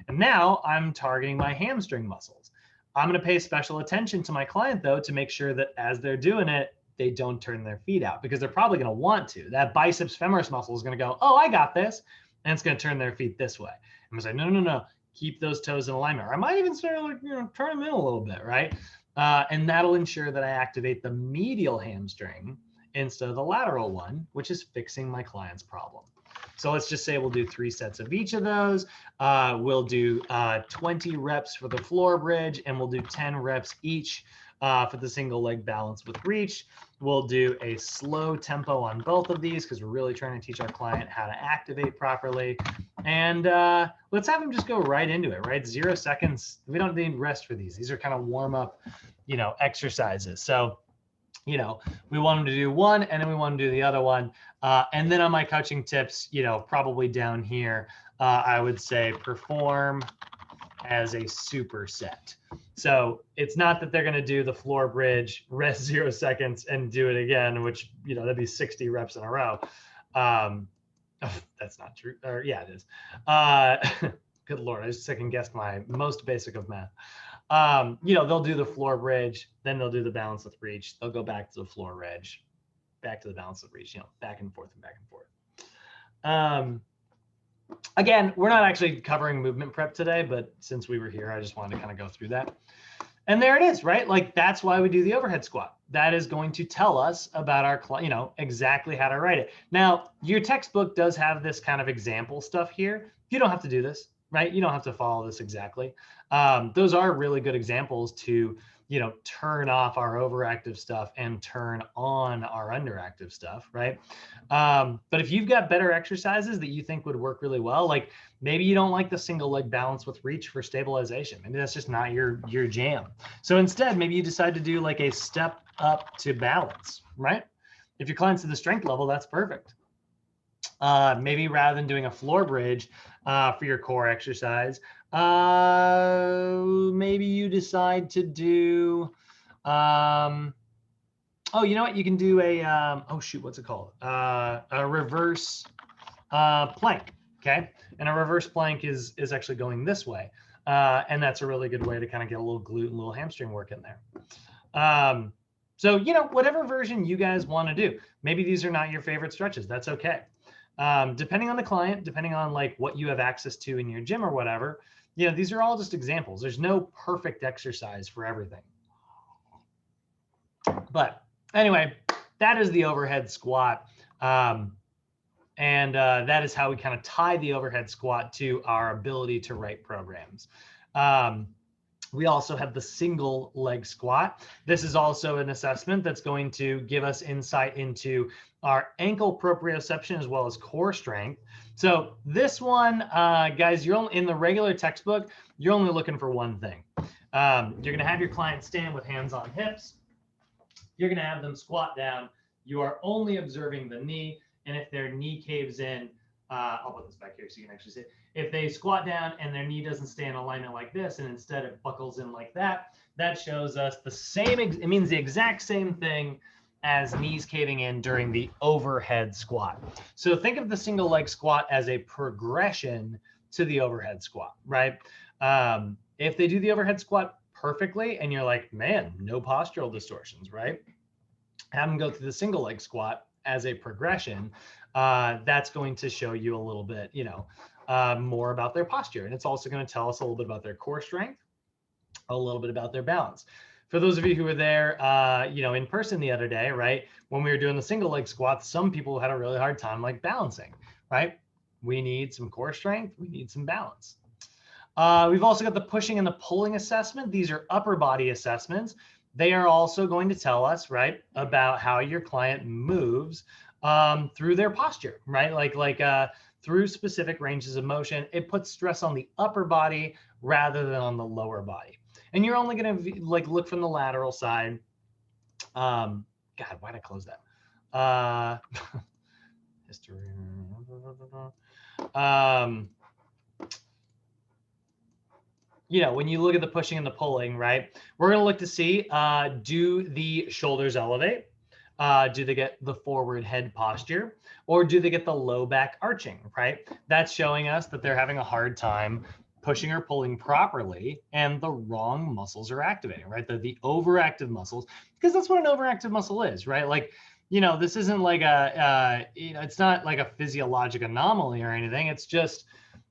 And now I'm targeting my hamstring muscles. I'm going to pay special attention to my client, though, to make sure that as they're doing it, they don't turn their feet out, because they're probably going to want to. That biceps femoris muscle is going to go, oh, I got this. And it's going to turn their feet this way. I'm going to say, no, no, no, keep those toes in alignment. Or I might even start, like, you know, turn them in a little bit, right? And that'll ensure that I activate the medial hamstring instead of the lateral one, which is fixing my client's problem. So let's just say we'll do 3 sets of each of those. We'll do 20 reps for the floor bridge, and we'll do 10 reps each for the single leg balance with reach. We'll do a slow tempo on both of these because we're really trying to teach our client how to activate properly. And let's have them just go right into it, right? 0 seconds. We don't need rest for these. These are kind of warm up, you know, exercises. So, you know, we want them to do one and then we want them to do the other one. And then on my coaching tips, you know, probably down here, I would say perform as a superset. So it's not that they're going to do the floor bridge, rest 0 seconds, and do it again, which, you know, that'd be 60 reps in a row. That's not true. Or yeah, it is. Good Lord, I just second guessed my most basic of math. You know, they'll do the floor bridge, then they'll do the balance with reach. They'll go back to the floor bridge, back to the balance with reach, you know, back and forth and back and forth. Again, we're not actually covering movement prep today, but since we were here, I just wanted to kind of go through that. And there it is, right? Like, that's why we do the overhead squat. That is going to tell us about our, you know, exactly how to write it. Now, your textbook does have this kind of example stuff here. You don't have to do this. right? You don't have to follow this exactly. Those are really good examples to, turn off our overactive stuff and turn on our underactive stuff, right? But if you've got better exercises that you think would work really well, like maybe you don't like the single leg balance with reach for stabilization. Maybe that's just not your jam. So instead, maybe you decide to do like a step up to balance, right? If your client's at the strength level, that's perfect. Maybe rather than doing a floor bridge for your core exercise, maybe you decide to do, oh, you know what? You can do a, oh shoot, what's it called? A reverse plank, okay? And a reverse plank is actually going this way. And that's a really good way to kind of get a little glute and a little hamstring work in there. So, whatever version you guys want to do. Maybe these are not your favorite stretches. That's okay. Depending on the client, depending on like what you have access to in your gym or whatever, these are all just examples. There's no perfect exercise for everything. But anyway, that is the overhead squat. And that is how we kind of tie the overhead squat to our ability to write programs. We also have the single leg squat. This is also an assessment that's going to give us insight into our ankle proprioception as well as core strength. So this one, guys, you're in the regular textbook, you're only looking for one thing. You're going to have your client stand with hands on hips. You're going to have them squat down. You are only observing the knee. And if their knee caves in, I'll put this back here so you can actually see it. If they squat down and their knee doesn't stay in alignment like this, and instead it buckles in like that, that shows us the same, it means the exact same thing as knees caving in during the overhead squat. So think of the single leg squat as a progression to the overhead squat, right? If they do the overhead squat perfectly and you're like, man, no postural distortions, right? Have them go through the single leg squat as a progression. That's going to show you a little bit, more about their posture. And it's also going to tell us a little bit about their core strength, a little bit about their balance. For those of you who were there, in person the other day, right, when we were doing the single leg squats, some people had a really hard time like balancing, right? We need some core strength. We need some balance. We've also got the pushing and the pulling assessment. These are upper body assessments. They are also going to tell us, right, about how your client moves through their posture, right? Like through specific ranges of motion. It puts stress on the upper body rather than on the lower body. And you're only going to like look from the lateral side. God, why did I close that? History. When you look at the pushing and the pulling, right, we're going to look to see, do the shoulders elevate? Do they get the forward head posture, or do they get the low back arching, right? That's showing us that they're having a hard time pushing or pulling properly and the wrong muscles are activating, right? The overactive muscles, because that's what an overactive muscle is, right? Like, this isn't like it's not like a physiologic anomaly or anything. It's just,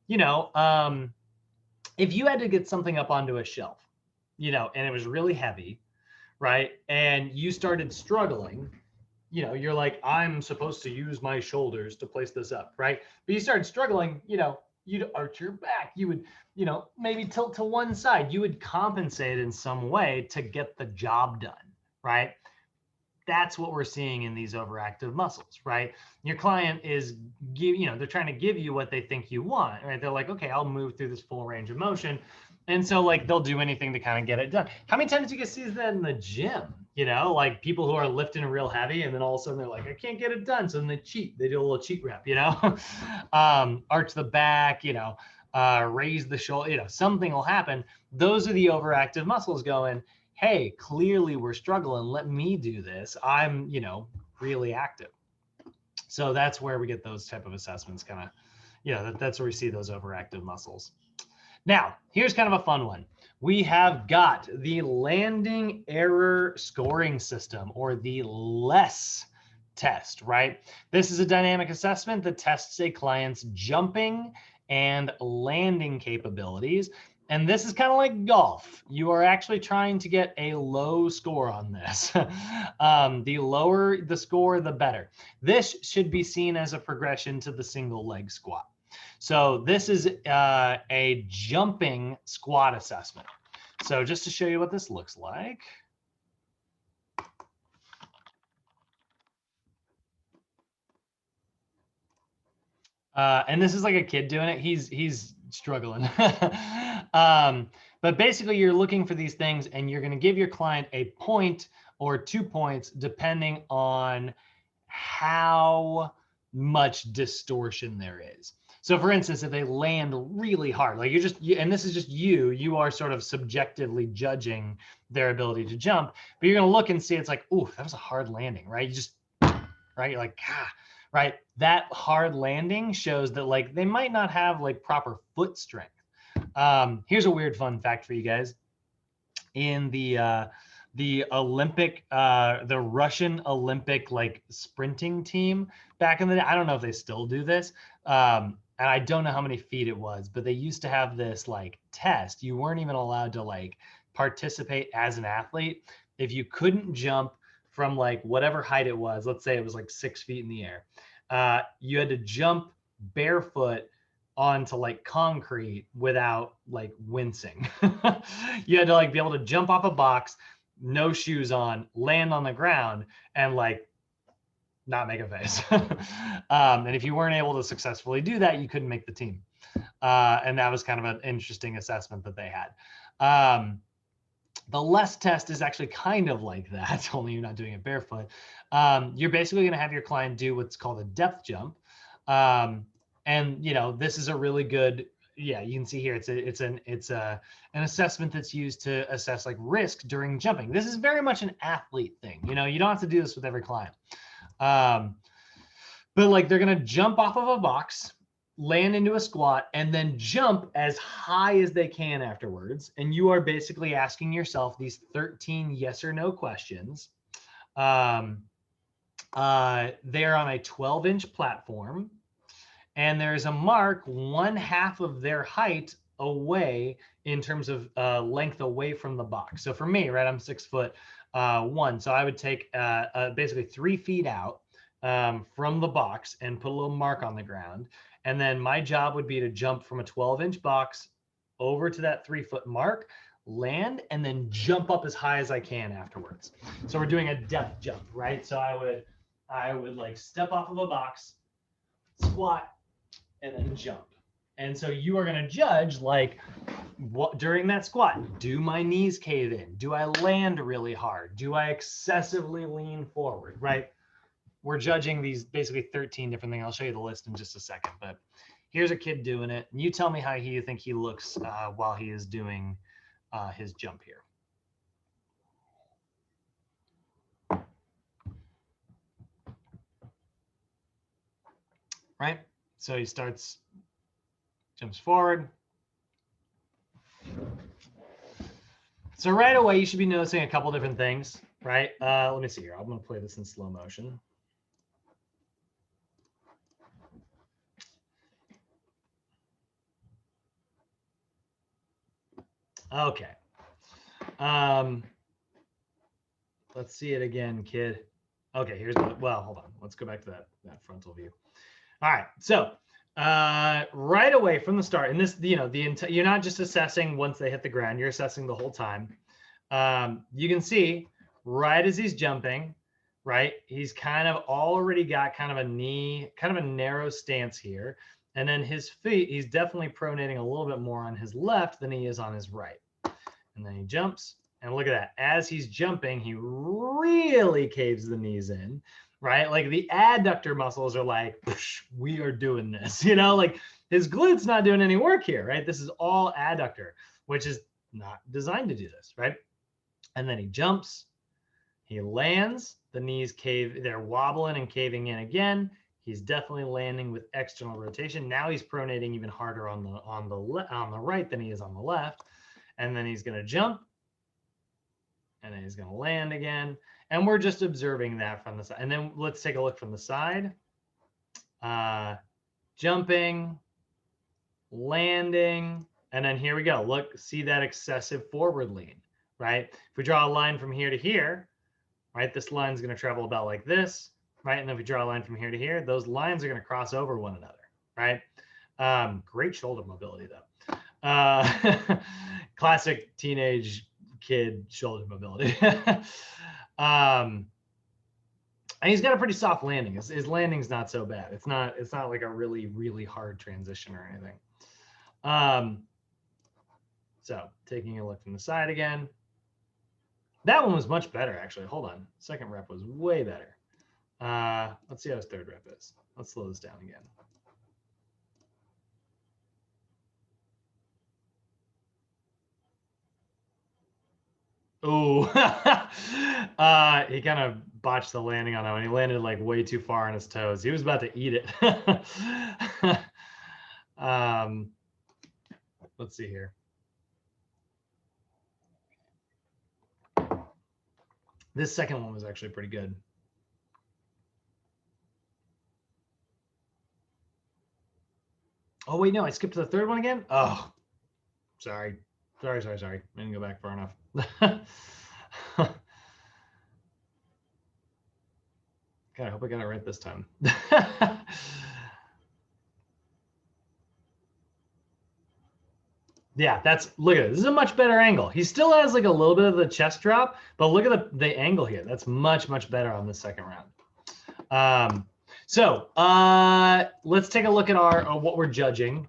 if you had to get something up onto a shelf, and it was really heavy, right? And you started struggling, you're like, I'm supposed to use my shoulders to place this up, right? But you started struggling, you'd arch your back. You would, maybe tilt to one side. You would compensate in some way to get the job done, right? That's what we're seeing in these overactive muscles, right? Your client is, they're trying to give you what they think you want, right? They're like, okay, I'll move through this full range of motion. And so like, they'll do anything to kind of get it done. How many times do you guys see that in the gym? Like people who are lifting real heavy and then all of a sudden they're like, I can't get it done. So then they cheat, they do a little cheat rep, arch the back, raise the shoulder, something will happen. Those are the overactive muscles going, hey, clearly we're struggling. Let me do this. I'm, really active. So that's where we get those type of assessments kind of, that's where we see those overactive muscles. Now, here's kind of a fun one. We have got the landing error scoring system, or the LESS test, right? This is a dynamic assessment that tests a client's jumping and landing capabilities. And this is kind of like golf. You are actually trying to get a low score on this. The lower the score, the better. This should be seen as a progression to the single leg squat. So this is a jumping squat assessment. So just to show you what this looks like. And this is like a kid doing it. He's struggling. But basically you're looking for these things and you're going to give your client a point or 2 points depending on how much distortion there is. So for instance, if they land really hard, like and this is just you are sort of subjectively judging their ability to jump, but you're going to look and see, it's like, ooh, that was a hard landing, right? You just, right? You're like, ah, right? That hard landing shows that like they might not have like proper foot strength. Here's a weird fun fact for you guys. In the Olympic, the Russian Olympic like sprinting team back in the day, I don't know if they still do this. And I don't know how many feet it was, but they used to have this like test. You weren't even allowed to like participate as an athlete if you couldn't jump from like whatever height it was. Let's say it was like 6 feet in the air. You had to jump barefoot onto like concrete without like wincing. You had to like be able to jump off a box, no shoes on, land on the ground, and like not make a face. And if you weren't able to successfully do that, you couldn't make the team. And that was kind of an interesting assessment that they had. The less test is actually kind of like that, only you're not doing it barefoot. You're basically going to have your client do what's called a depth jump. And you know, this is a really good, yeah, you can see here, it's an assessment that's used to assess like risk during jumping. This is very much an athlete thing. You know, you don't have to do this with every client. But like they're going to jump off of a box, land into a squat, and then jump as high as they can afterwards. And you are basically asking yourself these 13 yes or no questions. They're on a 12-inch platform, and there's a mark 1/2 of their height away in terms of length away from the box. So for me, right, I'm 6'1", so I would take basically 3 feet out from the box and put a little mark on the ground. And then my job would be to jump from a 12-inch box over to that 3-foot mark, land, and then jump up as high as I can afterwards. So we're doing a depth jump, right? So I would like step off of a box, squat, and then jump. And so you are going to judge like what during that squat, do my knees cave in? Do I land really hard? Do I excessively lean forward, right? We're judging these basically 13 different things. I'll show you the list in just a second, but here's a kid doing it. And you tell me how you think he looks while he is doing his jump here. Right? So he jumps forward. So right away, you should be noticing a couple different things, right? Let me see here. I'm going to play this in slow motion. Okay. Let's see it again, kid. Okay, well, hold on. Let's go back to that frontal view. All right. So right away from the start, and this, you know, you're not just assessing once they hit the ground, you're assessing the whole time. You can see right as he's jumping, right, he's kind of already got kind of a narrow stance here. And then his feet, he's definitely pronating a little bit more on his left than he is on his right. And then he jumps, and look at that. As he's jumping, he really caves the knees in, right? Like the adductor muscles are like, we are doing this, you know, like his glutes not doing any work here, right? This is all adductor, which is not designed to do this, right? And then he jumps, he lands, the knees cave, they're wobbling and caving in again. He's definitely landing with external rotation. Now he's pronating even harder on the right than he is on the left. And then he's going to jump, and then he's going to land again. And we're just observing that from the side. And then let's take a look from the side. Jumping, landing, and then here we go. Look, see that excessive forward lean, right? If we draw a line from here to here, right, this line is going to travel about like this, right? And then if we draw a line from here to here, those lines are going to cross over one another, right? Great shoulder mobility though. Classic teenage kid shoulder mobility. And he's got a pretty soft landing. His landing's not so bad. It's not like a really hard transition or anything. So taking a look from the side again. That one was much better, actually. Hold on. Second rep was way better. Let's see how his third rep is. Let's slow this down again. Oh, he kind of botched the landing on that one. He landed like way too far on his toes. He was about to eat it. Let's see here. This second one was actually pretty good. Oh, wait, no, I skipped to the third one again? Oh, sorry. I didn't go back far enough. God, I hope I got it right this time. Yeah, look at it. This is a much better angle. He still has like a little bit of the chest drop, but look at the angle here. That's much better on the second round. So let's take a look at what we're judging.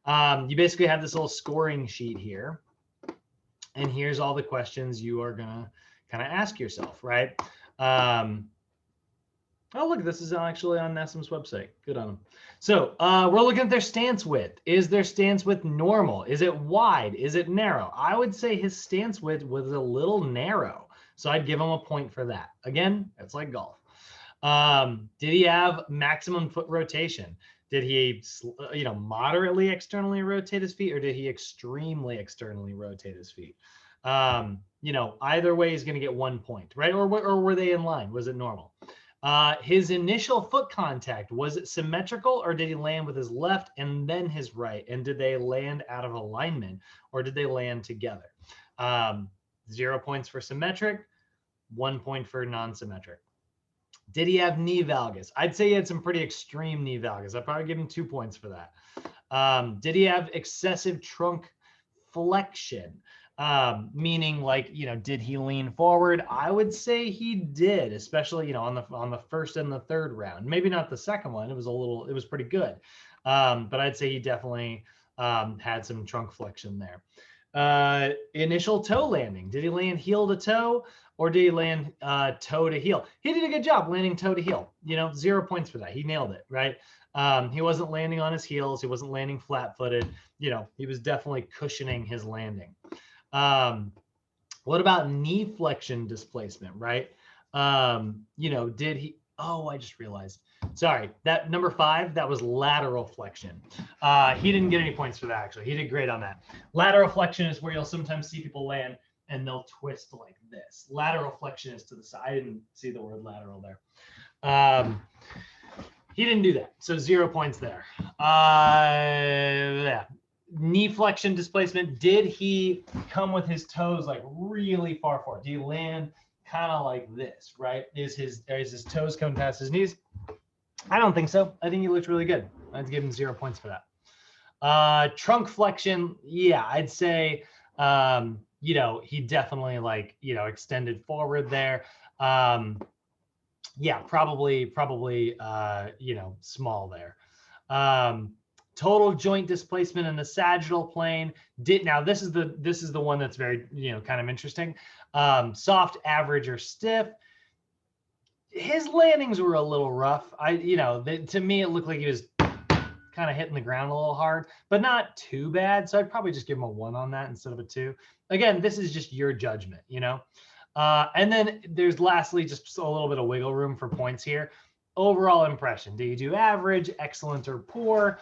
You basically have this little scoring sheet here, and here's all the questions you are gonna kind of ask yourself, right? Oh, look, this is actually on NASM's website. Good on them. So we're looking at their stance width. Is their stance width normal? Is it wide? Is it narrow? I would say his stance width was a little narrow. So I'd give him a point for that. Again, it's like golf. Did he have maximum foot rotation? Did he, moderately externally rotate his feet, or did he extremely externally rotate his feet? Either way, he's going to get 1 point, right? Or were they in line? Was it normal? His initial foot contact, was it symmetrical, or did he land with his left and then his right? And did they land out of alignment, or did they land together? 0 points for symmetric, 1 point for non-symmetric. Did he have knee valgus? I'd say he had some pretty extreme knee valgus. I'd probably give him 2 points for that. Did he have excessive trunk flexion? Meaning like, did he lean forward? I would say he did, especially, on the first and the third round. Maybe not the second one. It was pretty good. But I'd say he definitely had some trunk flexion there. Initial toe landing. Did he land heel to toe, or did he land toe to heel? He did a good job landing toe to heel. 0 points for that. He nailed it, right? He wasn't landing on his heels. He wasn't landing flat-footed. He was definitely cushioning his landing. What about knee flexion displacement, right? Did he, I just realized, sorry, that number 5, that was lateral flexion. He didn't get any points for that, actually. He did great on that. Lateral flexion is where you'll sometimes see people land and they'll twist like this. Lateral flexion is to the side. I didn't see the word lateral there. He didn't do that, so 0 points there. Yeah. Knee flexion displacement. Did he come with his toes like really far forward? Do you land kind of like this, right? Is his toes coming past his knees? I don't think so. I think he looked really good. I'd give him 0 points for that. Trunk flexion, yeah, I'd say he definitely extended forward there. Yeah, probably small there. Total joint displacement in the sagittal plane. Now this is the one that's very kind of interesting. Soft, average, or stiff. His landings were a little rough. To me it looked like he was kind of hitting the ground a little hard, but not too bad. So I'd probably just give him a 1 on that instead of a 2. Again, this is just your judgment, and then there's lastly just a little bit of wiggle room for points here. Overall impression. Do you do average, excellent, or poor?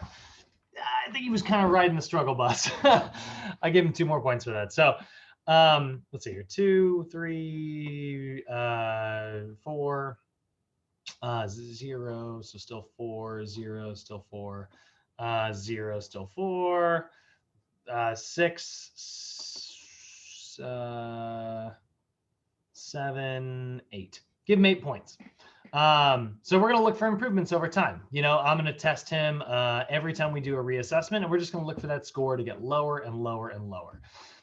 I think he was kind of riding the struggle bus. I give him 2 more points for that. So let's see here. 2, 3, 4, 0. So still 4, 0, still 4, 0, still 4, 6, 7, 8. Give him 8 points. So we're going to look for improvements over time. You know, I'm going to test him every time we do a reassessment, and we're just going to look for that score to get lower and lower and lower.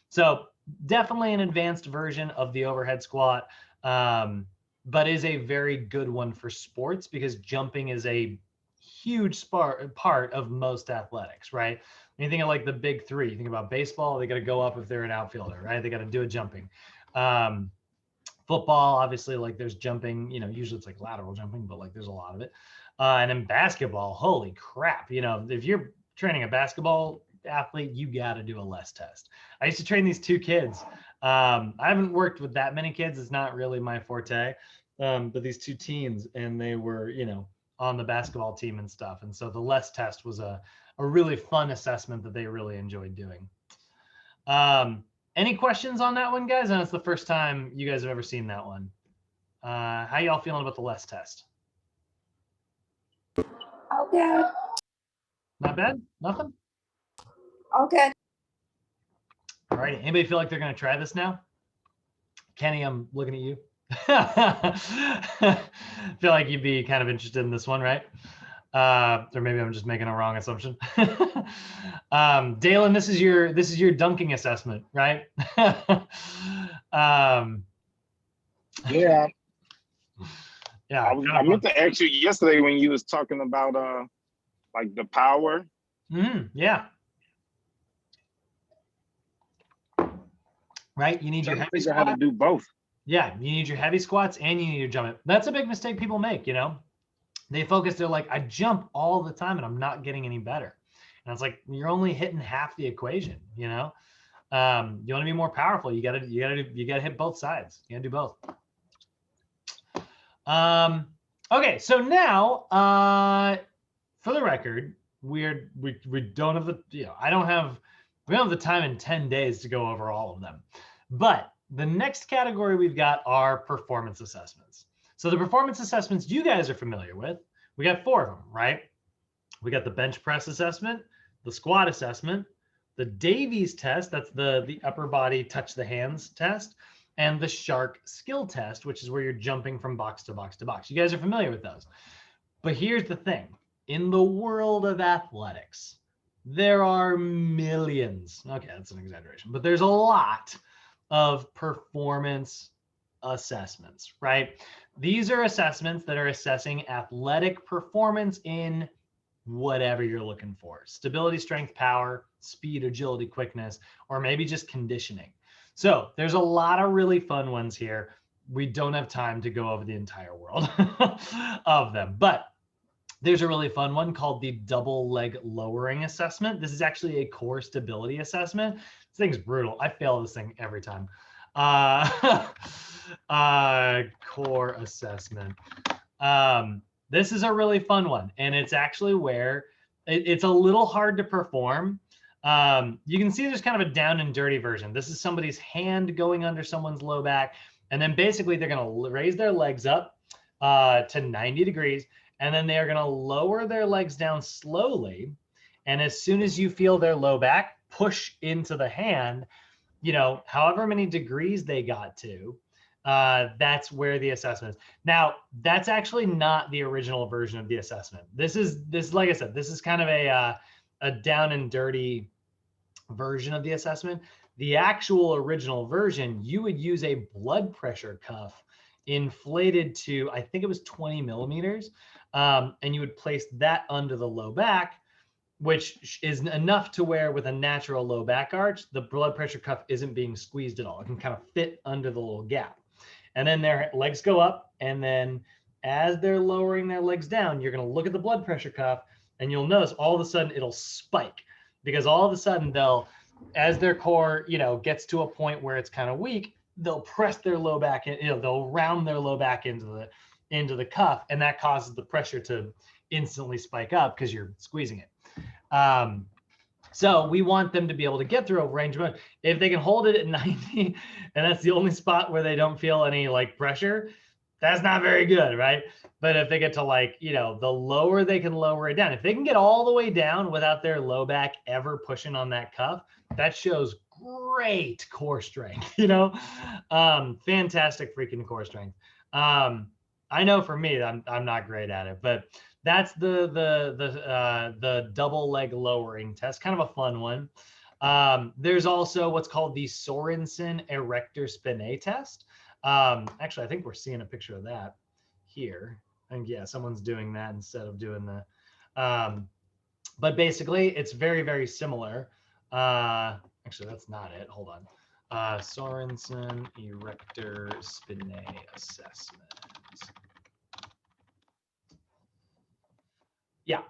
So definitely an advanced version of the overhead squat, but is a very good one for sports because jumping is a huge part of most athletics, right? When you think of like the big three, you think about baseball, they got to go up if they're an outfielder, right? They got to do a jumping. Football, obviously, like there's jumping, you know, usually it's like lateral jumping, but like there's a lot of it. And in basketball, holy crap, you know, if you're training a basketball athlete, you got to do a less test. I used to train these two kids. I haven't worked with that many kids. It's not really my forte. But these two teens, and they were, you know, on the basketball team and stuff. And so the less test was a really fun assessment that they really enjoyed doing. Any questions on that one, guys? And it's the first time you guys have ever seen that one. How y'all feeling about the less test? Okay. Not bad? Nothing? Okay. All right. Anybody feel like they're going to try this now? Kenny, I'm looking at you. Feel like you'd be kind of interested in this one, right? Or maybe I'm just making a wrong assumption. Dalen, this is your dunking assessment, right? Yeah. Yeah. I meant to ask you yesterday when you was talking about like the power. Yeah. Right. You need your heavy squat. How to do both. Yeah, you need your heavy squats and you need your jump. That's a big mistake people make, you know. They focus, they're like, I jump all the time and I'm not getting any better. And it's like, you're only hitting half the equation, you know. You want to be more powerful. You gotta hit both sides. You gotta do both. Okay, so now for the record, we don't have the, you know, we don't have the time in 10 days to go over all of them. But the next category we've got are performance assessments. So the performance assessments you guys are familiar with, we got 4 of them, right? We got the bench press assessment, the squat assessment, the Davies test, that's the upper body touch the hands test, and the Shark skill test, which is where you're jumping from box to box to box. You guys are familiar with those. But here's the thing. In the world of athletics, there are millions. Okay, that's an exaggeration, but there's a lot of performance assessments, right? These are assessments that are assessing athletic performance in whatever you're looking for: stability, strength, power, speed, agility, quickness, or maybe just conditioning. So there's a lot of really fun ones here. We don't have time to go over the entire world of them, but there's a really fun one called the double leg lowering assessment. This is actually a core stability assessment. This thing's brutal. I fail this thing every time. Core assessment. This is a really fun one, and it's actually where it's a little hard to perform. You can see there's kind of a down and dirty version. This is somebody's hand going under someone's low back, and then basically they're going to raise their legs up to 90 degrees, and then they are going to lower their legs down slowly. And as soon as you feel their low back push into the hand, you know, however many degrees they got to, that's where the assessment is. Now, that's actually not the original version of the assessment. This like I said, this is kind of a down and dirty version of the assessment. The actual original version, you would use a blood pressure cuff inflated to, I think it was 20 millimeters. And you would place that under the low back, which is enough to where with a natural low back arch, the blood pressure cuff isn't being squeezed at all. It can kind of fit under the little gap. And then their legs go up. And then as they're lowering their legs down, you're going to look at the blood pressure cuff and you'll notice all of a sudden it'll spike, because all of a sudden as their core, you know, gets to a point where it's kind of weak, they'll press their low back in, you know, they'll round their low back into the cuff, and that causes the pressure to instantly spike up because you're squeezing it. So we want them to be able to get through a range of motion. If they can hold it at 90, and that's the only spot where they don't feel any like pressure, that's not very good, right? But if they get to like, you know, the lower they can lower it down, if they can get all the way down without their low back ever pushing on that cuff, that shows great core strength, you know, fantastic freaking core strength. I know for me, I'm not great at it, but that's the double leg lowering test, kind of a fun one. There's also what's called the Sorensen erector spinae test. Actually, I think we're seeing a picture of that here. And yeah, someone's doing that instead of doing the, but basically it's very, very similar. Actually, that's not it. Hold on. Sorensen erector spinae assessment. Yeah.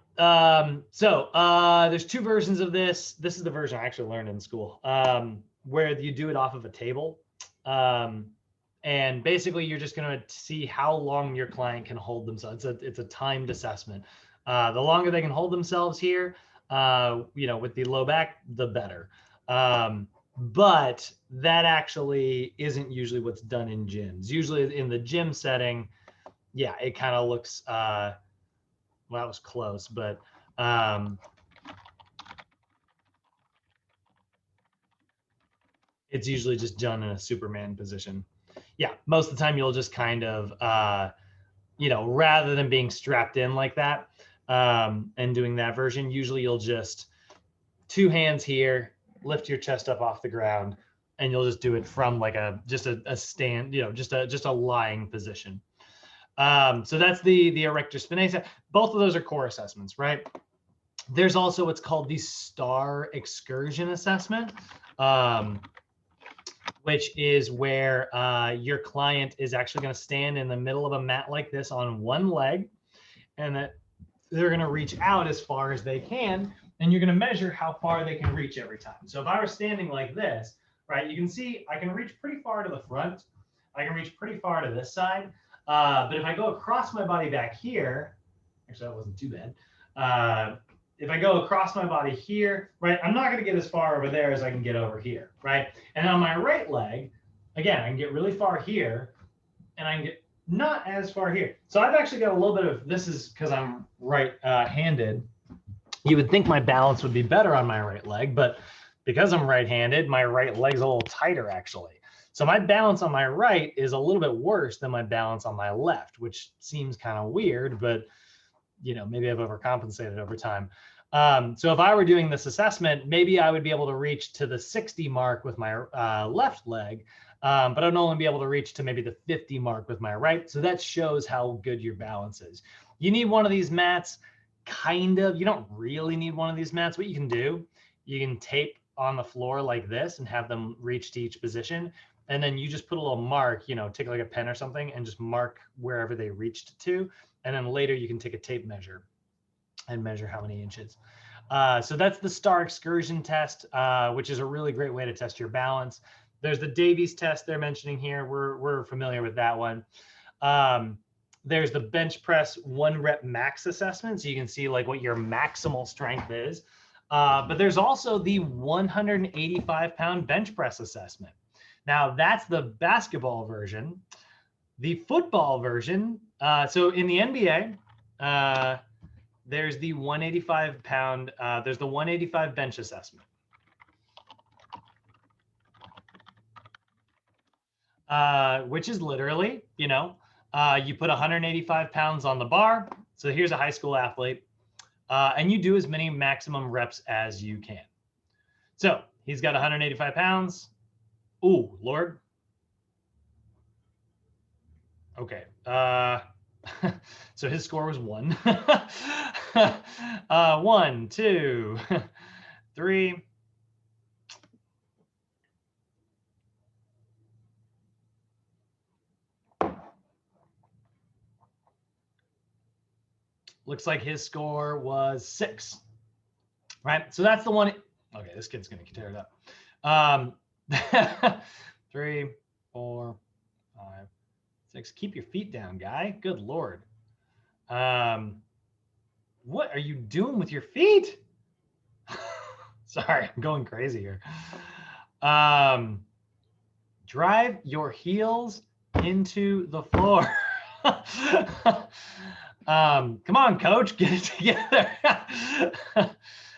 There's two versions of this. This is the version I actually learned in school, where you do it off of a table. And basically you're just going to see how long your client can hold themselves. It's a timed assessment. The longer they can hold themselves here, with the low back, the better. But that actually isn't usually what's done in gyms. Usually in the gym setting, yeah, it kind of looks, well, that was close, but it's usually just done in a Superman position. Yeah, most of the time you'll just kind of, rather than being strapped in like that and doing that version, usually you'll just two hands here, lift your chest up off the ground, and you'll just do it from like a stand, just a lying position. So that's the erector spinae. Both of those are core assessments, right? There's also what's called the STAR excursion assessment, which is where your client is actually going to stand in the middle of a mat like this on one leg, and that they're going to reach out as far as they can, and you're going to measure how far they can reach every time. So if I was standing like this, right, you can see I can reach pretty far to the front. I can reach pretty far to this side. But if I go across my body back here, actually that wasn't too bad. If I go across my body here, right, I'm not going to get as far over there as I can get over here, right? And on my right leg, again, I can get really far here, and I can get not as far here. So I've actually got a little bit of, this is because I'm right-handed. You would think my balance would be better on my right leg, but because I'm right-handed, my right leg's a little tighter, actually. So my balance on my right is a little bit worse than my balance on my left, which seems kind of weird, but maybe I've overcompensated over time. So if I were doing this assessment, maybe I would be able to reach to the 60 mark with my left leg, but I'd only be able to reach to maybe the 50 mark with my right. So that shows how good your balance is. You need one of these mats, kind of. You don't really need one of these mats. What you can do, you can tape on the floor like this and have them reach to each position. And then you just put a little mark, take like a pen or something and just mark wherever they reached to. And then later you can take a tape measure and measure how many inches. So that's the STAR excursion test, which is a really great way to test your balance. There's the Davies test they're mentioning here. We're familiar with that one. There's the bench press 1 rep max assessment. So you can see like what your maximal strength is. But there's also the 185 pound bench press assessment. Now that's the basketball version. The football version, so in the NBA, there's the 185 pound, there's the 185 bench assessment. Which is literally, you put 185 pounds on the bar. So here's a high school athlete, and you do as many maximum reps as you can. So he's got 185 pounds. Ooh, Lord. Okay. So his score was 1. 1, 2, 3. Looks like his score was 6. Right. So that's the one. Okay, this kid's gonna tear it up. 3, 4, 5, 6. Keep your feet down, guy. Good Lord. What are you doing with your feet? Sorry, I'm going crazy here. Drive your heels into the floor. Come on, coach, get it together.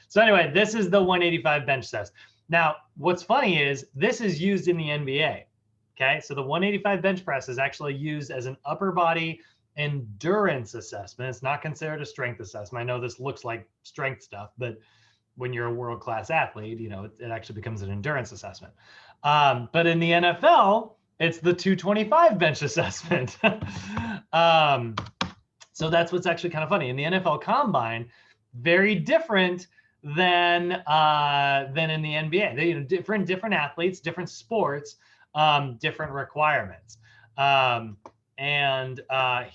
So anyway, this is the 185 bench test. Now, what's funny is this is used in the NBA. Okay, so the 185 bench press is actually used as an upper body endurance assessment. It's not considered a strength assessment. I know this looks like strength stuff, but when you're a world-class athlete, you know, it actually becomes an endurance assessment. But in the NFL, it's the 225 bench assessment. So that's what's actually kind of funny. In the NFL Combine, very different than in the NBA. They, you know, different athletes, different sports, different requirements.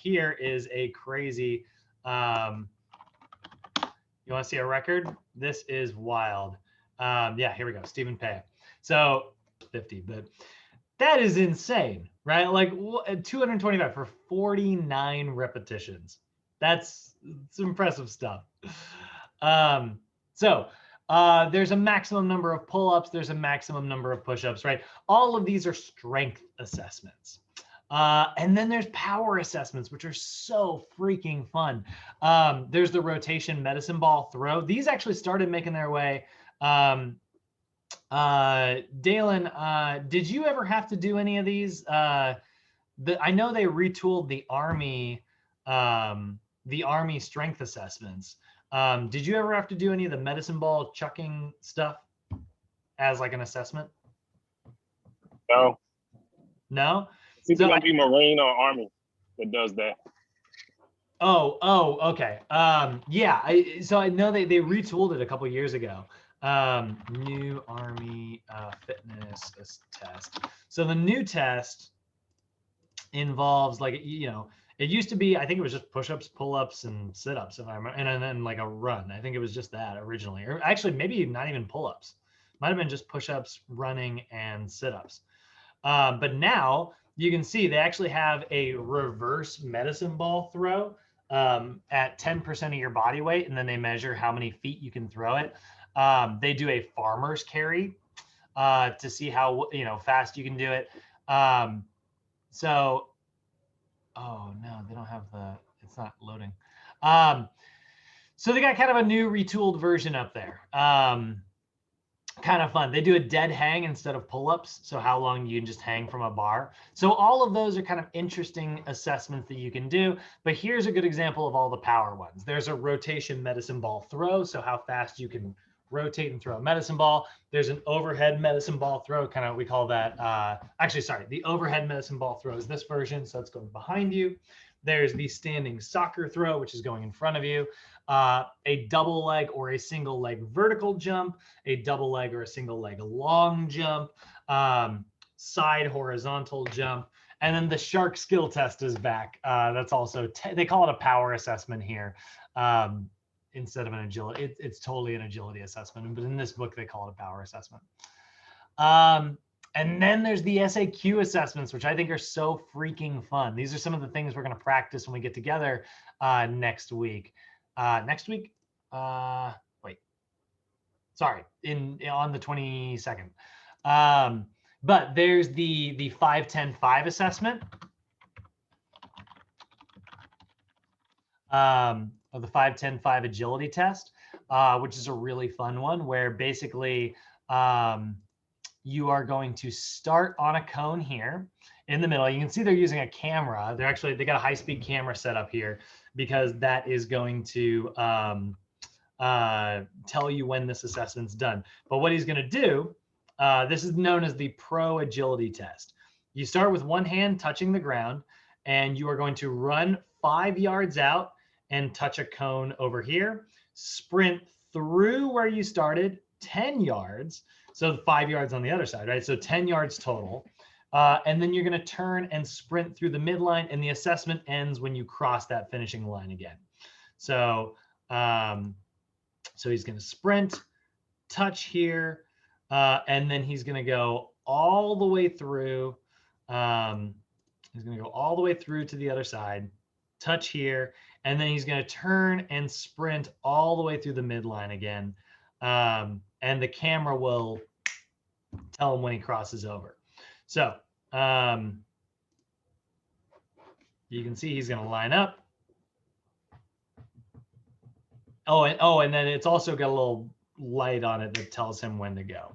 Here is a crazy. You want to see a record? This is wild. Yeah, here we go. Stephen Pea. So 50, but that is insane, right? Like 225 for 49 repetitions. That's impressive stuff. There's a maximum number of pull-ups. There's a maximum number of push-ups, right? All of these are strength assessments. And then there's power assessments, which are so freaking fun. There's the rotation medicine ball throw. These actually started making their way. Dalen, did you ever have to do any of these? I know they retooled the Army strength assessments. Did you ever have to do any of the medicine ball chucking stuff as like an assessment? No. No? It's either gonna be Marine or Army that does that. Oh, okay. Yeah, so I know they retooled it a couple years ago. New Army fitness test. So the new test involves, like, you know, it used to be, I think it was just push-ups, pull-ups, and sit-ups, if I remember, and then like a run. I think it was just that originally, or actually maybe not even pull-ups. Might have been just push-ups, running, and sit-ups. But now you can see they actually have a reverse medicine ball throw at 10% of your body weight, and then they measure how many feet you can throw it. They do a farmer's carry to see how, you know, fast you can do it. Oh no, they don't have it's not loading. So they got kind of a new retooled version up there. Kind of fun. They do a dead hang instead of pull-ups. So how long you can just hang from a bar. So all of those are kind of interesting assessments that you can do. But here's a good example of all the power ones. There's a rotation medicine ball throw. So how fast you can rotate and throw a medicine ball. There's an overhead medicine ball throw. Kind of, we call that, the overhead medicine ball throw is this version. So it's going behind you. There's the standing soccer throw, which is going in front of you. A double leg or a single leg vertical jump, a double leg or a single leg long jump, side horizontal jump, and then the shark skill test is back. That's also, they call it a power assessment here instead of an agility. It's totally an agility assessment, but in this book, they call it a power assessment. And then there's the SAQ assessments, which I think are so freaking fun. These are some of the things we're going to practice when we get together next week. On the 22nd. But there's the 5-10-5 assessment. Of the 5-10-5 agility test, which is a really fun one, where basically you are going to start on a cone here in the middle. You can see they're using a camera. They got a high-speed camera set up here because that is going to tell you when this assessment's done. But what he's going to do, this is known as the pro agility test. You start with one hand touching the ground, and you are going to run 5 yards out and touch a cone over here, sprint through where you started 10 yards. So 5 yards on the other side, right? So 10 yards total. And then you're going to turn and sprint through the midline, and the assessment ends when you cross that finishing line again. So, so he's going to sprint, touch here, and then he's going to go all the way through. He's going to go all the way through to the other side, touch here, and then he's going to turn and sprint all the way through the midline again. And the camera will tell him when he crosses over. So you can see he's going to line up. And then it's also got a little light on it that tells him when to go.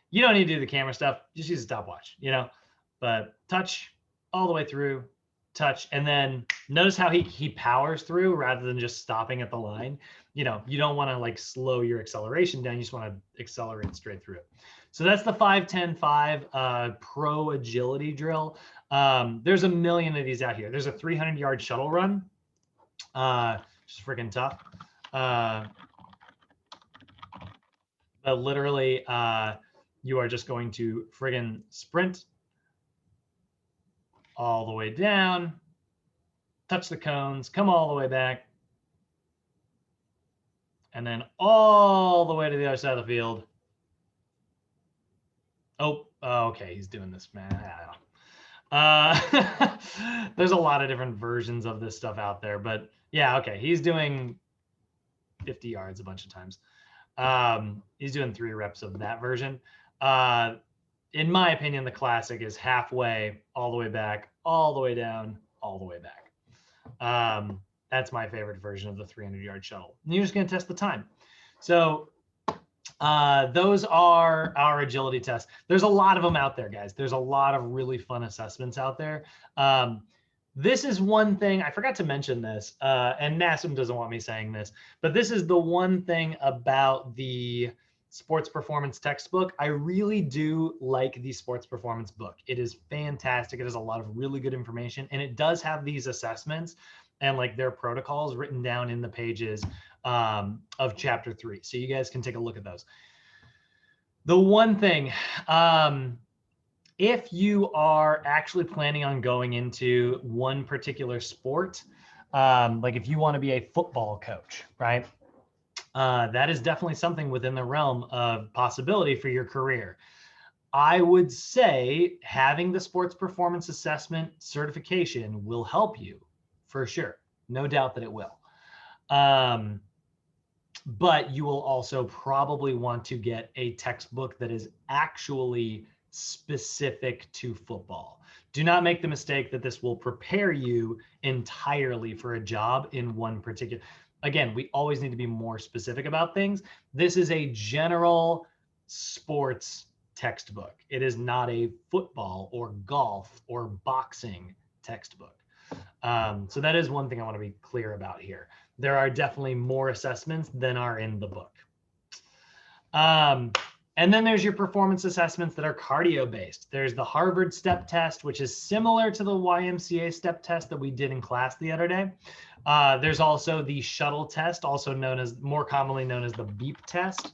You don't need to do the camera stuff. Just use a stopwatch, you know, but touch all the way through, touch, and then notice how he powers through rather than just stopping at the line. You know, you don't want to like slow your acceleration down. You just want to accelerate straight through it. So that's the 5-10-5 pro agility drill. There's a million of these out here. There's a 300-yard shuttle run, just freaking tough. But literally, you are just going to friggin' sprint all the way down, touch the cones, come all the way back, and then all the way to the other side of the field. Oh, okay, he's doing this, man. There's a lot of different versions of this stuff out there, but yeah, okay, he's doing 50 yards a bunch of times. He's doing 3 reps of that version. In my opinion, the classic is halfway, all the way back, all the way down, all the way back. That's my favorite version of the 300-yard shuttle. And you're just going to test the time. So those are our agility tests. There's a lot of them out there, guys. There's a lot of really fun assessments out there. This is one thing, I forgot to mention this, and Nassim doesn't want me saying this, but this is the one thing about the sports performance textbook. I really do like the sports performance book. It is fantastic. It has a lot of really good information, and it does have these assessments and like their protocols written down in the pages of chapter 3. So you guys can take a look at those. The one thing, if you are actually planning on going into one particular sport, like if you want to be a football coach, right? That is definitely something within the realm of possibility for your career. I would say having the sports performance assessment certification will help you for sure. No doubt that it will. But you will also probably want to get a textbook that is actually specific to football. Do not make the mistake that this will prepare you entirely for a job in one particular. Again, we always need to be more specific about things. This is a general sports textbook. It is not a football or golf or boxing textbook. So that is one thing I want to be clear about here. There are definitely more assessments than are in the book. And then there's your performance assessments that are cardio based. There's the Harvard step test, which is similar to the YMCA step test that we did in class the other day. There's also the shuttle test, also known as, more commonly known as the beep test.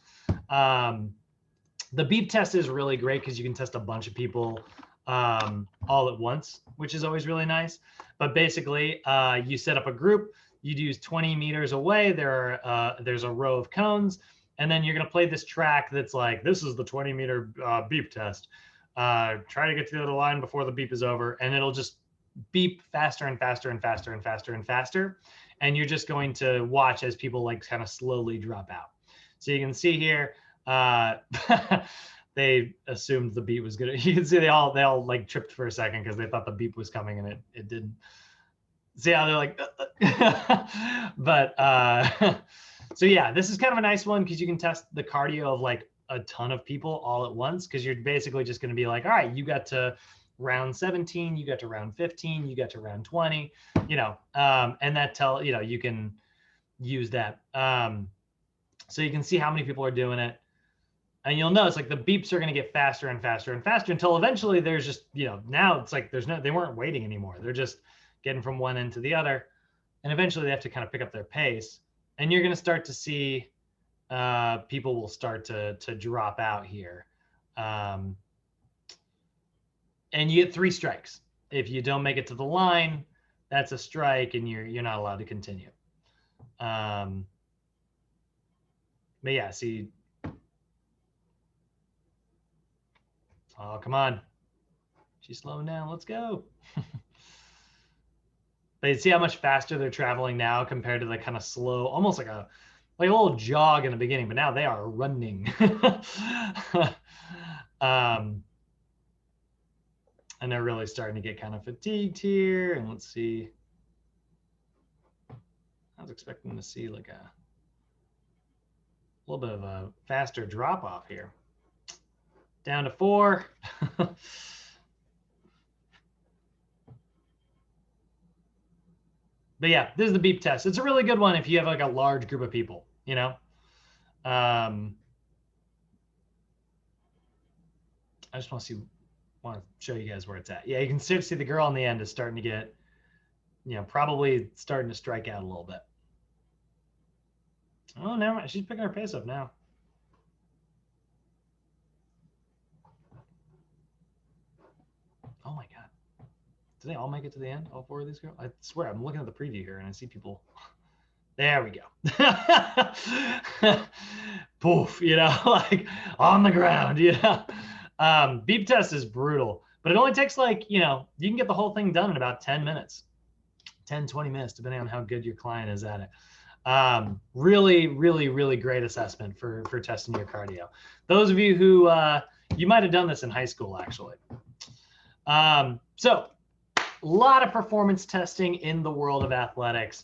The beep test is really great because you can test a bunch of people all at once, which is always really nice. But basically, you set up a group, you'd use 20 meters away, there's a row of cones, and then you're going to play this track that's like, this is the 20-meter beep test. Try to get to the other line before the beep is over, and it'll just beep faster and faster and faster and faster and faster. And you're just going to watch as people like kind of slowly drop out. So you can see here, they assumed the beep was gonna, you can see they all like tripped for a second because they thought the beep was coming and it didn't. See how they're like, but so yeah, this is kind of a nice one because you can test the cardio of like a ton of people all at once, because you're basically just going to be like, all right, you got to round 17, you got to round 15, you got to round 20, you know, and that you can use that. So you can see how many people are doing it. And you'll notice like the beeps are going to get faster and faster and faster until eventually there's just, now it's like they weren't waiting anymore. They're just getting from one end to the other. And eventually they have to kind of pick up their pace. And you're going to start to see people will start to drop out here. And you get 3 strikes. If you don't make it to the line, that's a strike and you're not allowed to continue. But yeah, see. Oh, come on. She's slowing down. Let's go. But you see how much faster they're traveling now compared to the kind of slow, almost like a little jog in the beginning, but now they are running. And they're really starting to get kind of fatigued here. And let's see. I was expecting to see like a little bit of a faster drop off here. Down to 4. But yeah, this is the beep test. It's a really good one if you have like a large group of people, you know. I just want to show you guys where it's at. Yeah, you can see the girl on the end is starting to get, you know, probably starting to strike out a little bit. Oh, never mind. She's picking her pace up now. Oh my God. Did they all make it to the end? All 4 of these girls? I swear, I'm looking at the preview here and I see people. There we go. Poof, you know, like on the ground, you know. Beep test is brutal, but it only takes like, you know, you can get the whole thing done in about 10 minutes, 10, 20 minutes, depending on how good your client is at it. Really, really, really great assessment for testing your cardio. Those of you who, you might have done this in high school, actually. So a lot of performance testing in the world of athletics.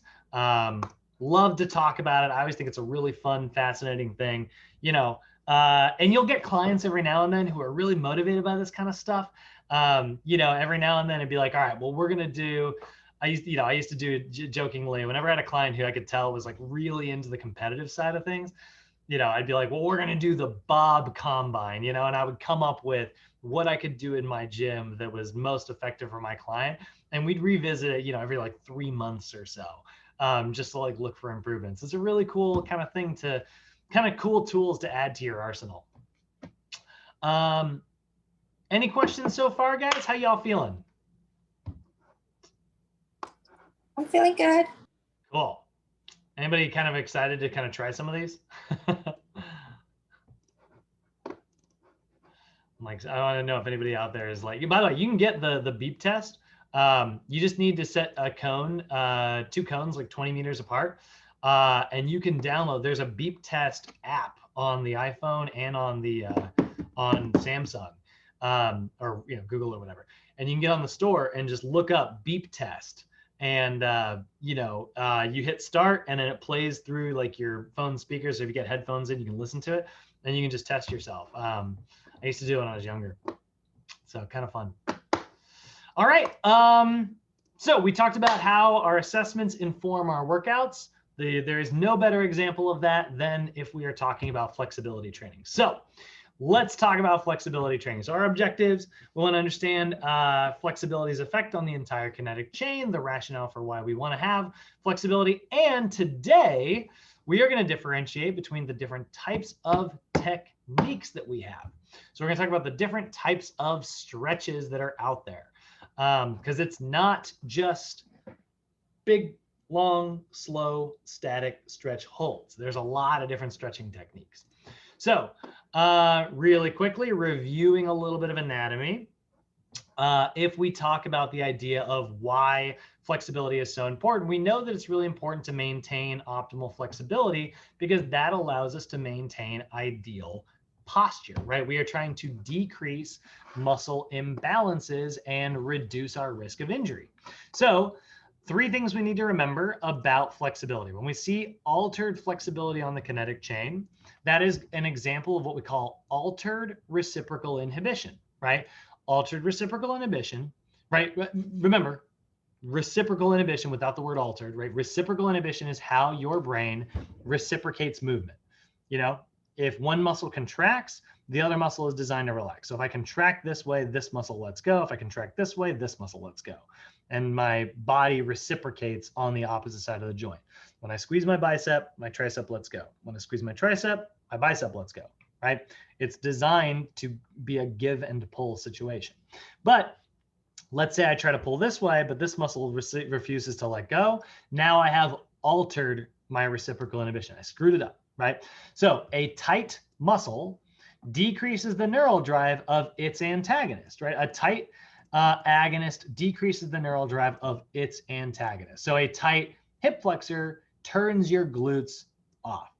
Love to talk about it. I always think it's a really fun, fascinating thing, you know, and you'll get clients every now and then who are really motivated by this kind of stuff. You know, every now and then it'd be like, all right, well, we're going to do, I used to do jokingly, whenever I had a client who I could tell was like really into the competitive side of things, you know, I'd be like, well, we're going to do the Bob Combine, you know, and I would come up with what I could do in my gym that was most effective for my client. And we'd revisit it, you know, every like 3 months or so. Just to like look for improvements. It's a really cool kind of thing to, kind of cool tools to add to your arsenal. Any questions so far, guys? How y'all feeling? I'm feeling good. Cool. Anybody kind of excited to kind of try some of these? Like, I want to know if anybody out there is like, by the way, you can get the beep test. You just need to set a cone, 2 cones, like 20 meters apart. And you can download, there's a beep test app on the iPhone and on the, on Samsung, or, you know, Google or whatever. And you can get on the store and just look up beep test. And, you know, you hit start and then it plays through like your phone speakers. So if you get headphones in, you can listen to it and you can just test yourself. I used to do it when I was younger. So kind of fun. All right. So we talked about how our assessments inform our workouts. There is no better example of that than if we are talking about flexibility training. So let's talk about flexibility training. So our objectives, we want to understand flexibility's effect on the entire kinetic chain, the rationale for why we want to have flexibility. And today we are going to differentiate between the different types of techniques that we have. So we're going to talk about the different types of stretches that are out there. Because it's not just big, long, slow, static stretch holds. There's a lot of different stretching techniques. So really quickly, reviewing a little bit of anatomy. If we talk about the idea of why flexibility is so important, we know that it's really important to maintain optimal flexibility because that allows us to maintain ideal posture, right? We are trying to decrease muscle imbalances and reduce our risk of injury. So 3 things we need to remember about flexibility. When we see altered flexibility on the kinetic chain, that is an example of what we call altered reciprocal inhibition, right? Altered reciprocal inhibition, right? Remember, reciprocal inhibition without the word altered, right? Reciprocal inhibition is how your brain reciprocates movement. You know, if one muscle contracts, the other muscle is designed to relax. So if I contract this way, this muscle lets go. If I contract this way, this muscle lets go. And my body reciprocates on the opposite side of the joint. When I squeeze my bicep, my tricep lets go. When I squeeze my tricep, my bicep lets go, right? It's designed to be a give and pull situation. But let's say I try to pull this way, but this muscle refuses to let go. Now I have altered my reciprocal inhibition. I screwed it up, right? So a tight muscle decreases the neural drive of its antagonist, right? A tight agonist decreases the neural drive of its antagonist. So a tight hip flexor turns your glutes off.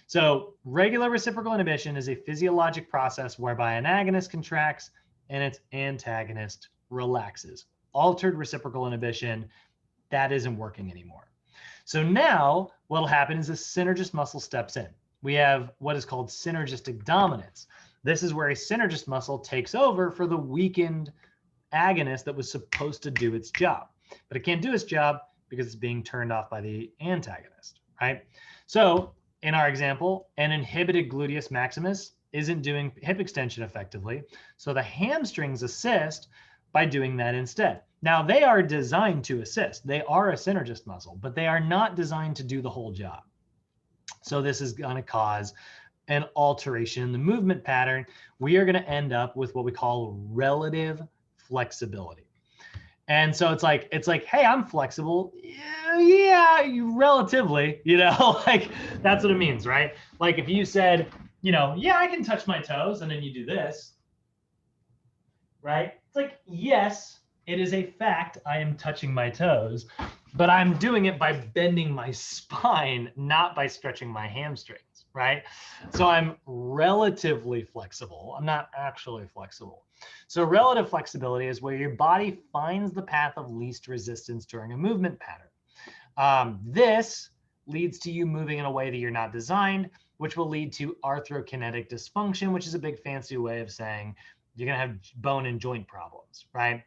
So regular reciprocal inhibition is a physiologic process whereby an agonist contracts and its antagonist relaxes. Altered reciprocal inhibition, that isn't working anymore. So now what'll happen is a synergist muscle steps in. We have what is called synergistic dominance. This is where a synergist muscle takes over for the weakened agonist that was supposed to do its job. But it can't do its job because it's being turned off by the antagonist, right? So in our example, an inhibited gluteus maximus isn't doing hip extension effectively. So the hamstrings assist by doing that instead. Now they are designed to assist. They are a synergist muscle, but they are not designed to do the whole job. So this is going to cause an alteration in the movement pattern. We are going to end up with what we call relative flexibility. And so it's like, hey, I'm flexible. Yeah, relatively, like that's what it means, right? Like if you said, yeah, I can touch my toes, and then you do this, right? It's like, yes, it is a fact I am touching my toes, but I'm doing it by bending my spine, not by stretching my hamstrings, right? So I'm relatively flexible. I'm not actually flexible. So relative flexibility is where your body finds the path of least resistance during a movement pattern. This leads to you moving in a way that you're not designed, which will lead to arthrokinetic dysfunction, which is a big fancy way of saying you're going to have bone and joint problems, right?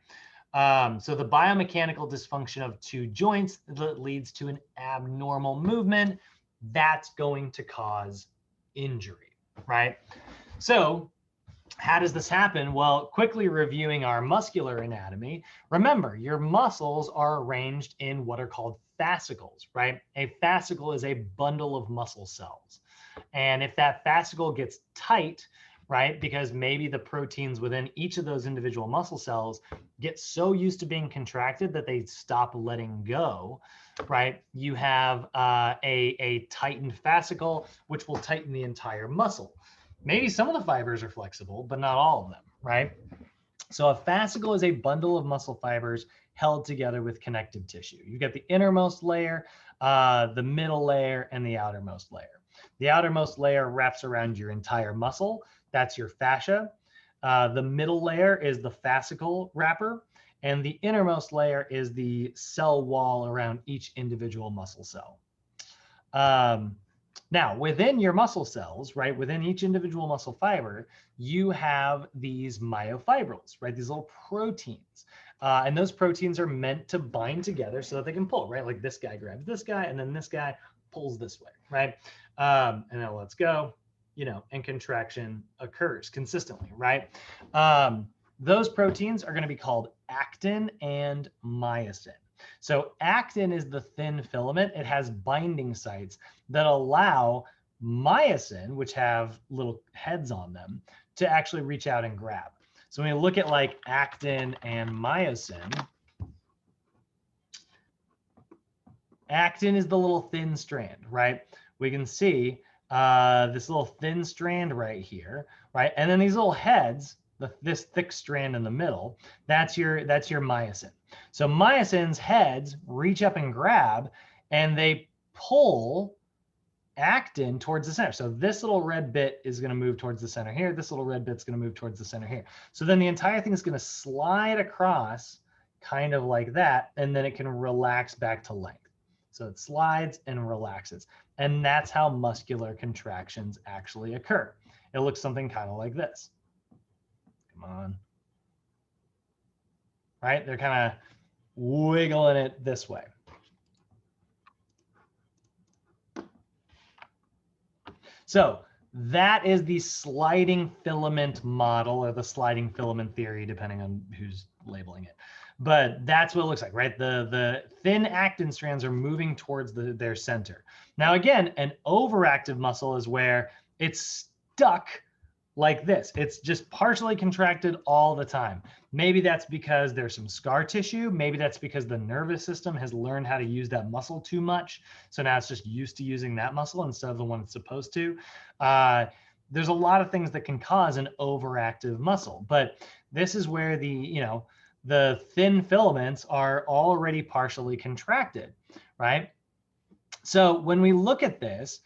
So the biomechanical dysfunction of two joints that leads to an abnormal movement, that's going to cause injury, right? So how does this happen? Well, quickly reviewing our muscular anatomy, remember your muscles are arranged in what are called fascicles, right? A fascicle is a bundle of muscle cells. And if that fascicle gets tight, right, because maybe the proteins within each of those individual muscle cells get so used to being contracted that they stop letting go, right? You have a tightened fascicle, which will tighten the entire muscle. Maybe some of the fibers are flexible, but not all of them, right? So a fascicle is a bundle of muscle fibers held together with connective tissue. You've got the innermost layer, the middle layer, and the outermost layer. The outermost layer wraps around your entire muscle. That's your fascia. The middle layer is the fascicle wrapper, and the innermost layer is the cell wall around each individual muscle cell. Now, within your muscle cells, right, within each individual muscle fiber, you have these myofibrils, right, these little proteins. And those proteins are meant to bind together so that they can pull, right? Like this guy grabs this guy, and then this guy pulls this way, right? And then let's go, and contraction occurs consistently, right? Those proteins are going to be called actin and myosin. So actin is the thin filament. It has binding sites that allow myosin, which have little heads on them, to actually reach out and grab. So when you look at like actin and myosin, actin is the little thin strand, right? We can see this little thin strand right here, right? And then these little heads, this thick strand in the middle, that's your myosin. So myosin's heads reach up and grab, and they pull actin towards the center. So this little red bit is going to move towards the center here. This little red bit's going to move towards the center here. So then the entire thing is going to slide across kind of like that, and then it can relax back to length. So it slides and relaxes. And that's how muscular contractions actually occur. It looks something kind of like this. Come on. Right? They're kind of wiggling it this way. So that is the sliding filament model, or the sliding filament theory, depending on who's labeling it. But that's what it looks like, right? The thin actin strands are moving towards their center. Now, again, an overactive muscle is where it's stuck like this. It's just partially contracted all the time. Maybe that's because there's some scar tissue. Maybe that's because the nervous system has learned how to use that muscle too much. So now it's just used to using that muscle instead of the one it's supposed to. There's a lot of things that can cause an overactive muscle, but this is where the thin filaments are already partially contracted, right? So when we look at this,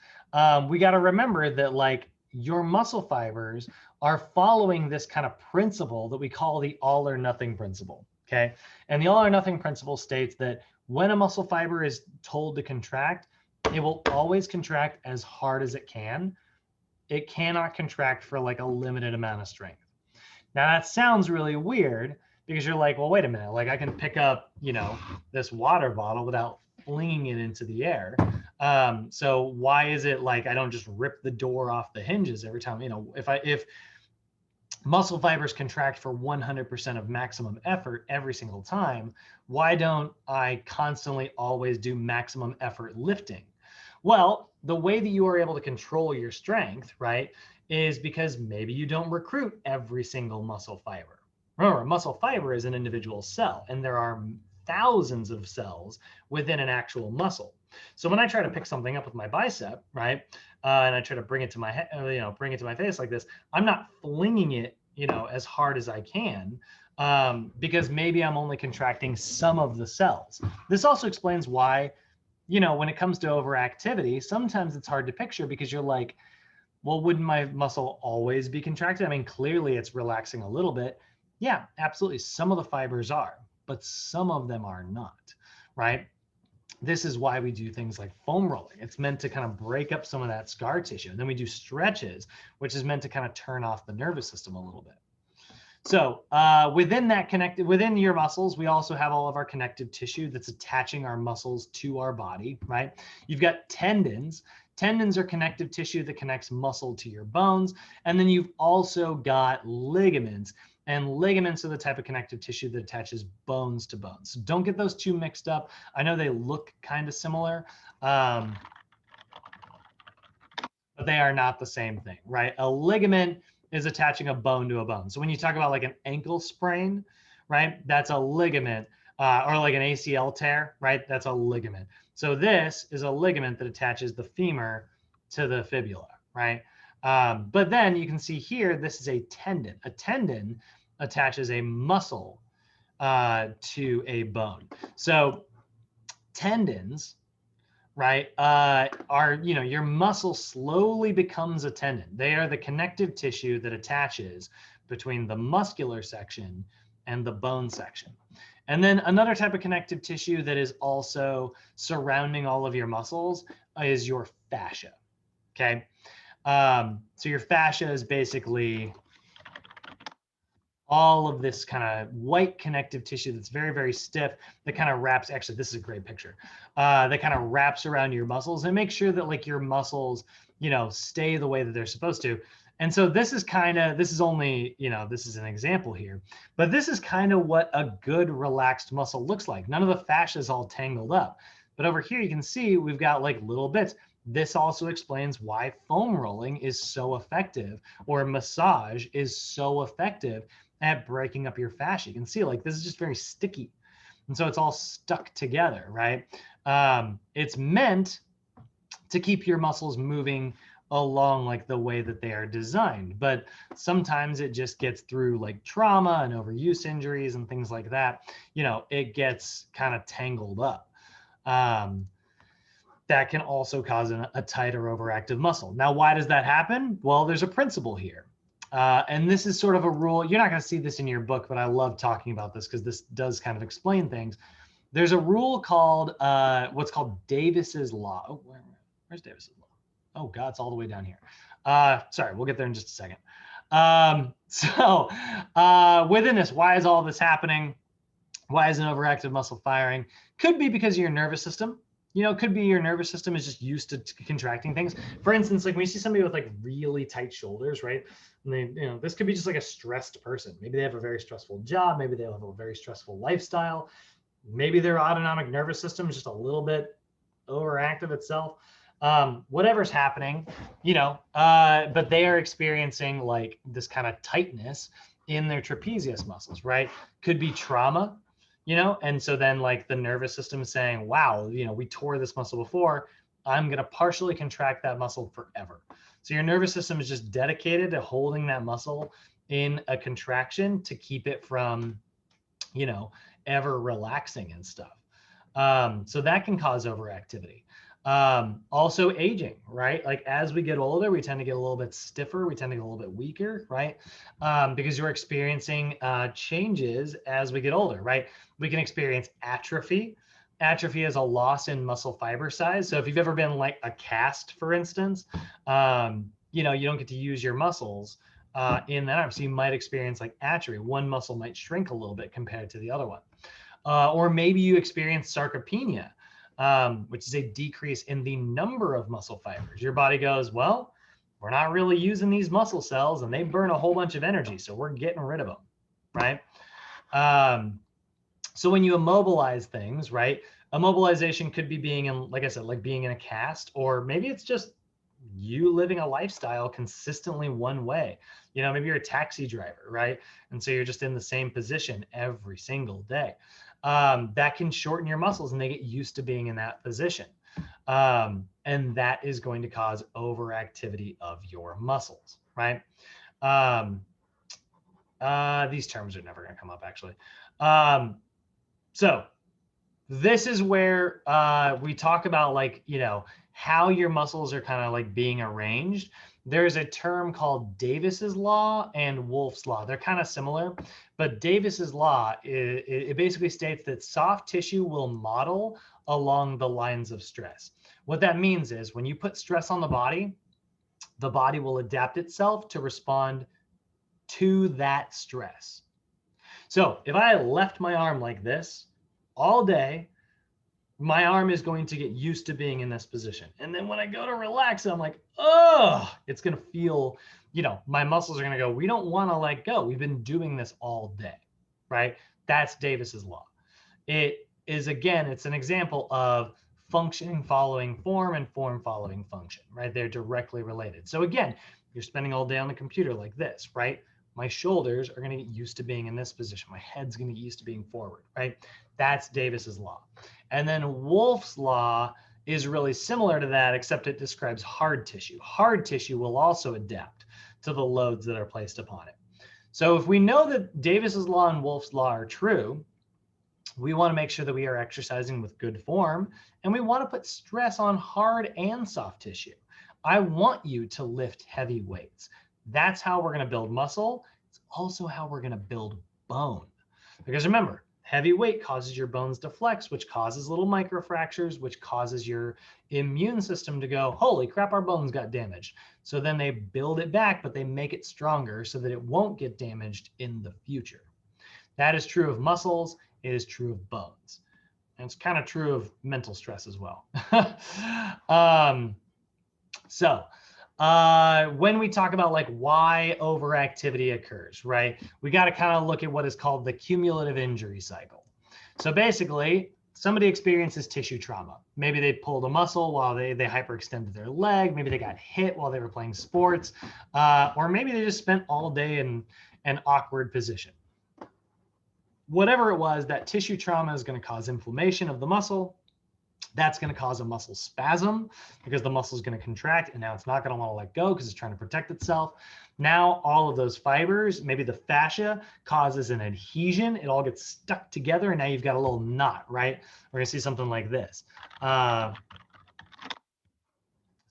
we got to remember that like your muscle fibers are following this kind of principle that we call the all or nothing principle, okay? And the all or nothing principle states that when a muscle fiber is told to contract, it will always contract as hard as it can. It cannot contract for like a limited amount of strength. Now that sounds really weird, because you're like, well, wait a minute, like I can pick up, this water bottle without flinging it into the air. So why is it like I don't just rip the door off the hinges every time? You know, if muscle fibers contract for 100% of maximum effort every single time, why don't I constantly always do maximum effort lifting? Well, the way that you are able to control your strength, right, is because maybe you don't recruit every single muscle fiber. Remember, a muscle fiber is an individual cell, and there are thousands of cells within an actual muscle. So when I try to pick something up with my bicep, right, and I try to bring it to my head, bring it to my face like this, I'm not flinging it, as hard as I can, because maybe I'm only contracting some of the cells. This also explains why, when it comes to overactivity, sometimes it's hard to picture because you're like, well, wouldn't my muscle always be contracted? I mean, clearly it's relaxing a little bit. Yeah, absolutely. Some of the fibers are, but some of them are not, right? This is why we do things like foam rolling. It's meant to kind of break up some of that scar tissue. And then we do stretches, which is meant to kind of turn off the nervous system a little bit. So within your muscles, we also have all of our connective tissue that's attaching our muscles to our body, right? You've got tendons. Tendons are connective tissue that connects muscle to your bones. And then you've also got ligaments. And ligaments are the type of connective tissue that attaches bones to bones. So don't get those two mixed up. I know they look kind of similar, but they are not the same thing, right? A ligament is attaching a bone to a bone. So when you talk about like an ankle sprain, right, that's a ligament, or like an ACL tear, right, that's a ligament. So this is a ligament that attaches the femur to the fibula, right? But then you can see here, this is a tendon. A tendon attaches a muscle to a bone. So tendons, right, are, your muscle slowly becomes a tendon. They are the connective tissue that attaches between the muscular section and the bone section. And then another type of connective tissue that is also surrounding all of your muscles is your fascia, okay? So your fascia is basically all of this kind of white connective tissue that's very, very stiff that kind of wraps, actually, this is a great picture, that kind of wraps around your muscles and make sure that like your muscles, stay the way that they're supposed to. And so this is only, this is an example here, but this is kind of what a good relaxed muscle looks like. None of the fascia is all tangled up. But over here, you can see we've got like little bits. This also explains why foam rolling is so effective, or massage is so effective at breaking up your fascia. You can see like this is just very sticky. And so it's all stuck together, right? It's meant to keep your muscles moving along like the way that they are designed. But sometimes it just gets through like trauma and overuse injuries and things like that. It gets kind of tangled up. That can also cause a tight or overactive muscle. Now, why does that happen? Well, there's a principle here. And this is sort of a rule. You're not going to see this in your book, but I love talking about this because this does kind of explain things. There's a rule called what's called Davis's law. Oh, where's Davis's law? Oh, God, it's all the way down here. Sorry, we'll get there in just a second. Within this, why is all this happening? Why is an overactive muscle firing? Could be because of your nervous system. Could be your nervous system is just used to contracting things. For instance, like when you see somebody with like really tight shoulders, right? And they, this could be just like a stressed person. Maybe they have a very stressful job. Maybe they have a very stressful lifestyle. Maybe their autonomic nervous system is just a little bit overactive itself. Whatever's happening, but they are experiencing like this kind of tightness in their trapezius muscles, right? Could be trauma. And so then like the nervous system is saying, wow, we tore this muscle before, I'm going to partially contract that muscle forever. So your nervous system is just dedicated to holding that muscle in a contraction to keep it from, ever relaxing and stuff. So that can cause overactivity. Also aging, right? Like as we get older, we tend to get a little bit stiffer. We tend to get a little bit weaker, right? Because you're experiencing changes as we get older, right? We can experience atrophy. Atrophy is a loss in muscle fiber size. So if you've ever been like a cast, for instance, you don't get to use your muscles in that arm. So you might experience like atrophy. One muscle might shrink a little bit compared to the other one. Or maybe you experience sarcopenia. which is a decrease in the number of muscle fibers. Your body goes, well, we're not really using these muscle cells and they burn a whole bunch of energy, so we're getting rid of them, right? So when you immobilize things, right, immobilization could be being in, like I said, like being in a cast, or maybe it's just you living a lifestyle consistently one way. You know, maybe you're a taxi driver, right? And so you're just in the same position every single day. That can shorten your muscles and they get used to being in that position. And that is going to cause overactivity of your muscles, right? These terms are never going to come up, actually. So this is where we talk about, like, you know, how your muscles are kind of like being arranged. There's a term called Davis's law and Wolff's law. They're kind of similar, but Davis's law, it basically states that soft tissue will model along the lines of stress. What that means is when you put stress on the body will adapt itself to respond to that stress. So if I left my arm like this all day, my arm is going to get used to being in this position. And then when I go to relax, I'm like, oh, it's going to feel, you know, my muscles are going to go, we don't want to let go. We've been doing this all day, right? That's Davis's law. It is, again, it's an example of functioning following form and form following function, right? They're directly related. So again, you're spending all day on the computer like this, right? My shoulders are going to get used to being in this position. My head's going to get used to being forward, right? That's Davis's law. And then Wolff's law is really similar to that, except it describes hard tissue. Hard tissue will also adapt to the loads that are placed upon it. So if we know that Davis's law and Wolff's law are true, we want to make sure that we are exercising with good form, and we want to put stress on hard and soft tissue. I want you to lift heavy weights. That's how we're going to build muscle. It's also how we're going to build bone. Because remember, heavy weight causes your bones to flex, which causes little microfractures, which causes your immune system to go, holy crap, our bones got damaged. So then they build it back, but they make it stronger so that it won't get damaged in the future. That is true of muscles. It is true of bones. And it's kind of true of mental stress as well. When we talk about like why overactivity occurs, right, we got to kind of look at what is called the cumulative injury cycle. So basically, somebody experiences tissue trauma. Maybe they pulled a muscle while they hyperextended their leg. Maybe they got hit while they were playing sports, or maybe they just spent all day in an awkward position. Whatever it was, that tissue trauma is going to cause inflammation of the muscle. That's going to cause a muscle spasm because the muscle is going to contract, and now it's not going to want to let go because it's trying to protect itself. Now all of those fibers, maybe the fascia, causes an adhesion. It all gets stuck together, and now you've got a little knot, right? We're going to see something like this.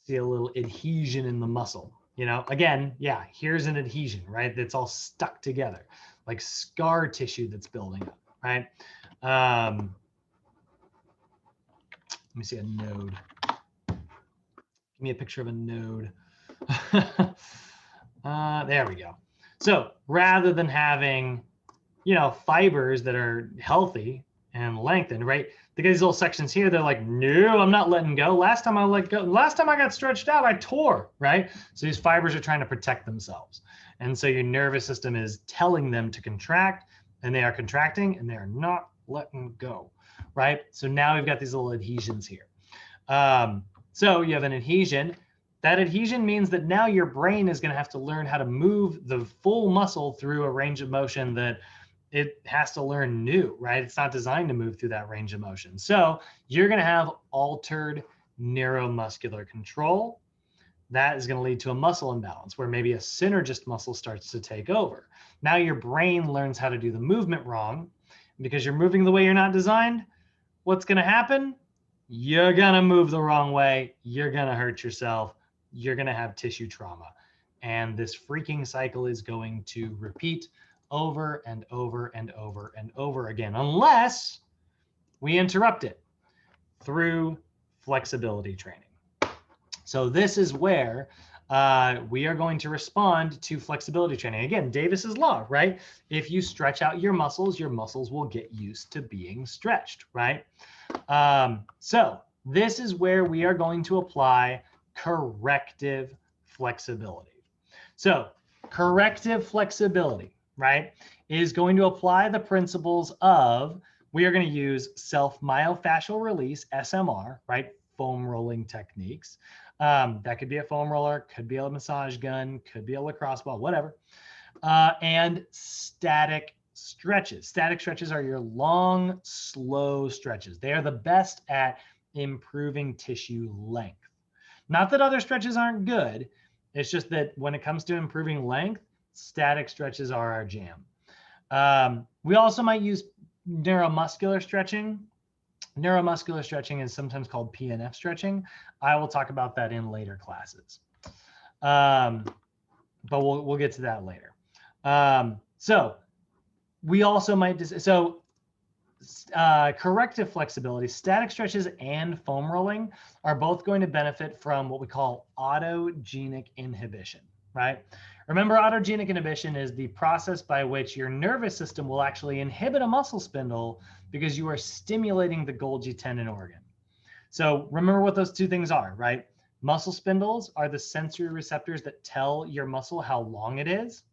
See a little adhesion in the muscle. You know, again, yeah, here's an adhesion, right? That's all stuck together, like scar tissue that's building up, right? Let me see a node. Give me a picture of a node. There we go. So rather than having, you know, fibers that are healthy and lengthened, right? They get these little sections here. They're like, no, I'm not letting go. Last time I let go, last time I got stretched out, I tore, right? So these fibers are trying to protect themselves. And so your nervous system is telling them to contract, and they are contracting, and they are not letting go, right? So now we've got these little adhesions here. So you have an adhesion. That adhesion means that now your brain is going to have to learn how to move the full muscle through a range of motion that it has to learn new, right? It's not designed to move through that range of motion. So you're going to have altered neuromuscular control. That is going to lead to a muscle imbalance where maybe a synergist muscle starts to take over. Now your brain learns how to do the movement wrong. Because you're moving the way you're not designed, what's going to happen? You're going to move the wrong way. You're going to hurt yourself. You're going to have tissue trauma. And this freaking cycle is going to repeat over and over and over and over again, unless we interrupt it through flexibility training. So this is where we are going to respond to flexibility training. Again, Davis's law, right? If you stretch out your muscles will get used to being stretched, right? So this is where we are going to apply corrective flexibility. So corrective flexibility, right, is going to apply the principles of, we are going to use self-myofascial release, SMR, right, foam rolling techniques. That could be a foam roller, could be a massage gun, could be a lacrosse ball, whatever. And static stretches. Static stretches are your long, slow stretches. They are the best at improving tissue length. Not that other stretches aren't good. It's just that when it comes to improving length, static stretches are our jam. We also might use neuromuscular stretching. Neuromuscular stretching is sometimes called PNF stretching. I will talk about that in later classes. But we'll get to that later. So we also might, corrective flexibility, static stretches and foam rolling are both going to benefit from what we call autogenic inhibition, right? Remember, autogenic inhibition is the process by which your nervous system will actually inhibit a muscle spindle because you are stimulating the Golgi tendon organ. So remember what those two things are, right? Muscle spindles are the sensory receptors that tell your muscle how long it is.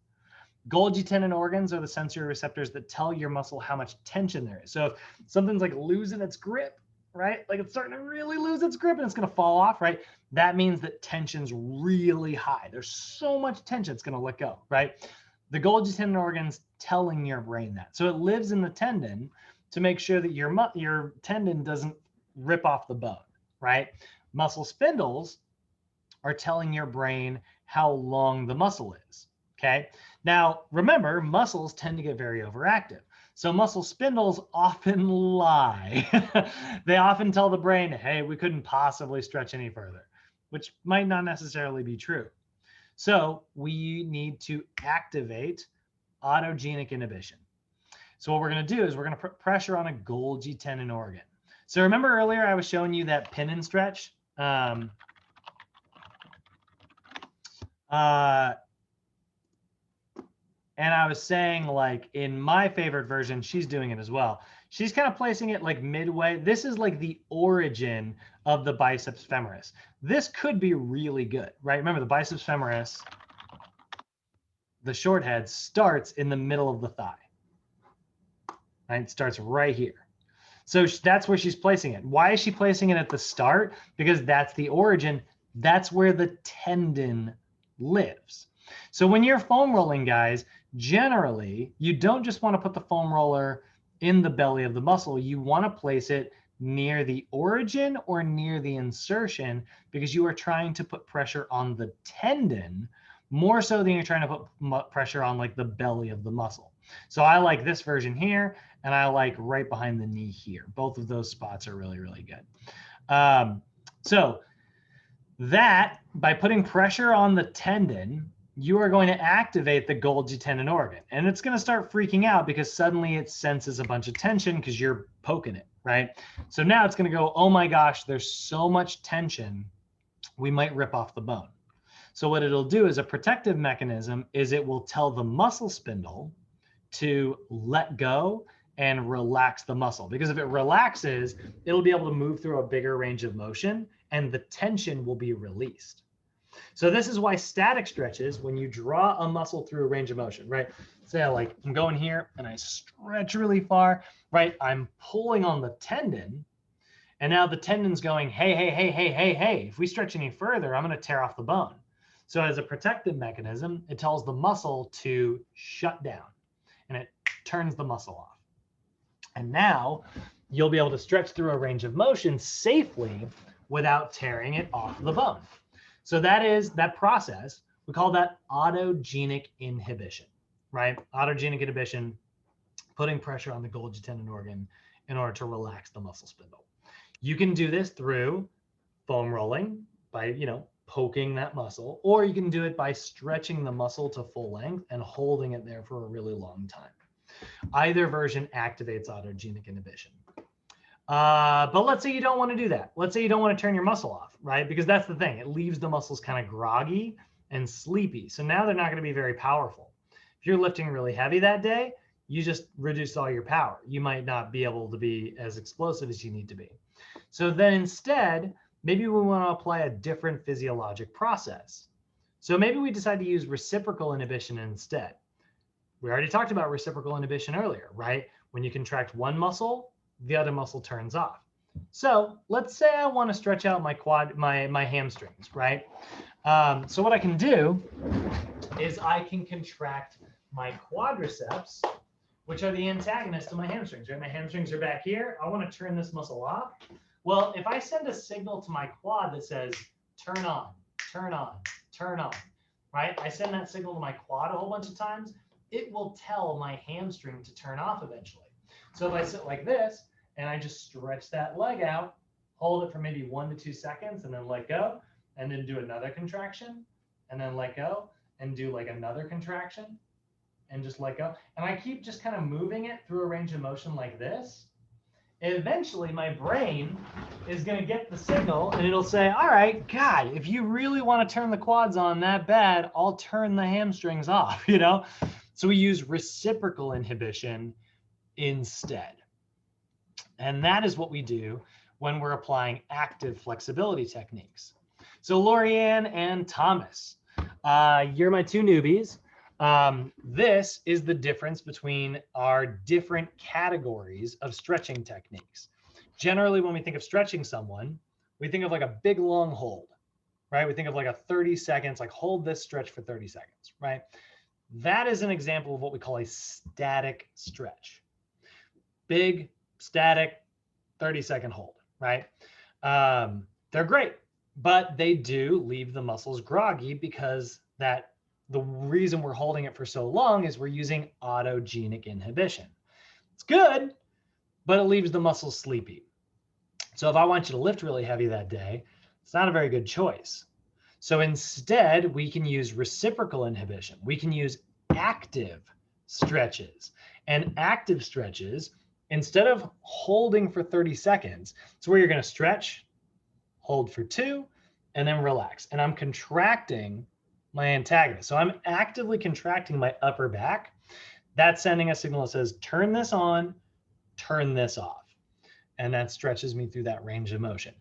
Golgi tendon organs are the sensory receptors that tell your muscle how much tension there is. So if something's like losing its grip, right? Like it's starting to really lose its grip and it's going to fall off, right? That means that tension's really high. There's so much tension it's going to let go, right? The Golgi tendon organ's telling your brain that. So it lives in the tendon to make sure that your tendon doesn't rip off the bone, right? Muscle spindles are telling your brain how long the muscle is, okay? Now, remember, muscles tend to get very overactive. So muscle spindles often lie. They often tell the brain, hey, we couldn't possibly stretch any further, which might not necessarily be true. So we need to activate autogenic inhibition. So what we're going to do is we're going to put pressure on a Golgi tendon organ. So remember earlier I was showing you that pin and stretch? And I was saying, like, in my favorite version, she's doing it as well. She's kind of placing it like midway. This is like the origin of the biceps femoris. This could be really good, right? Remember, the biceps femoris, the short head, starts in the middle of the thigh. Right? It starts right here. So that's where she's placing it. Why is she placing it at the start? Because that's the origin. That's where the tendon lives. So when you're foam rolling, guys, generally, you don't just want to put the foam roller in the belly of the muscle. You want to place it near the origin or near the insertion because you are trying to put pressure on the tendon more so than you're trying to put pressure on like the belly of the muscle. So I like this version here, and I like right behind the knee here. Both of those spots are really, really good. So that, by putting pressure on the tendon, you are going to activate the Golgi tendon organ. And it's going to start freaking out because suddenly it senses a bunch of tension because you're poking it, right? So now it's going to go, oh my gosh, there's so much tension, we might rip off the bone. So what it'll do as a protective mechanism is it will tell the muscle spindle to let go and relax the muscle. Because if it relaxes, it'll be able to move through a bigger range of motion and the tension will be released. So this is why static stretches, when you draw a muscle through a range of motion, right? Say like I'm going here and I stretch really far, right? I'm pulling on the tendon and now the tendon's going, hey, hey, hey, hey, hey, hey, if we stretch any further, I'm going to tear off the bone. So as a protective mechanism, it tells the muscle to shut down and it turns the muscle off. And now you'll be able to stretch through a range of motion safely without tearing it off the bone. So that is that process. We call that autogenic inhibition, right? Autogenic inhibition, putting pressure on the Golgi tendon organ in order to relax the muscle spindle. You can do this through foam rolling by, poking that muscle, or you can do it by stretching the muscle to full length and holding it there for a really long time. Either version activates autogenic inhibition. But let's say you don't want to do that. Let's say you don't want to turn your muscle off, right? Because that's the thing. It leaves the muscles kind of groggy and sleepy. So now they're not going to be very powerful. If you're lifting really heavy that day, you just reduced all your power. You might not be able to be as explosive as you need to be. So then instead, maybe we want to apply a different physiologic process. So maybe we decide to use reciprocal inhibition instead. We already talked about reciprocal inhibition earlier, right? When you contract one muscle, the other muscle turns off. So let's say I want to stretch out my hamstrings, right? So what I can do is I can contract my quadriceps, which are the antagonist to my hamstrings, right? My hamstrings are back here. I want to turn this muscle off. Well, if I send a signal to my quad that says, turn on, turn on, turn on, right? I send that signal to my quad a whole bunch of times, it will tell my hamstring to turn off eventually. So if I sit like this and I just stretch that leg out, hold it for maybe 1 to 2 seconds and then let go, and then do another contraction and then let go and do like another contraction and just let go. And I keep just kind of moving it through a range of motion like this. Eventually my brain is going to get the signal and it'll say, all right, God, if you really want to turn the quads on that bad, I'll turn the hamstrings off, you know? So we use reciprocal inhibition instead. And that is what we do when we're applying active flexibility techniques. So Lorianne and Thomas, you're my two newbies. This is the difference between our different categories of stretching techniques. Generally, when we think of stretching someone, we think of like a big long hold, right? We think of like a 30 seconds, like hold this stretch for 30 seconds, right? That is an example of what we call a static stretch. Big, static, 30-second hold, right? They're great, but they do leave the muscles groggy because the reason we're holding it for so long is we're using autogenic inhibition. It's good, but it leaves the muscles sleepy. So if I want you to lift really heavy that day, it's not a very good choice. So instead, we can use reciprocal inhibition. We can use active stretches. And active stretches, instead of holding for 30 seconds, it's where you're going to stretch, hold for 2, and then relax. And I'm contracting my antagonist. So I'm actively contracting my upper back. That's sending a signal that says, turn this on, turn this off. And that stretches me through that range of motion.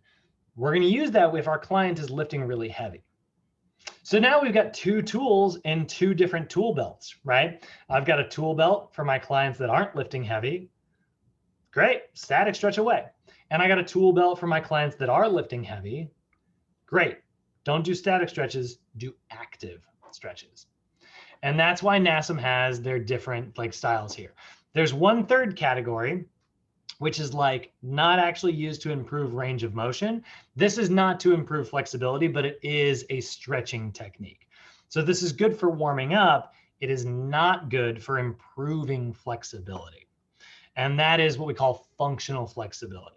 We're going to use that if our client is lifting really heavy. So now we've got 2 tools in 2 different tool belts, right? I've got a tool belt for my clients that aren't lifting heavy. Great, static stretch away. And I got a tool belt for my clients that are lifting heavy. Great, don't do static stretches, do active stretches. And that's why NASM has their different like styles here. There's 1/3 category, which is like not actually used to improve range of motion. This is not to improve flexibility, but it is a stretching technique. So this is good for warming up. It is not good for improving flexibility. And that is what we call functional flexibility.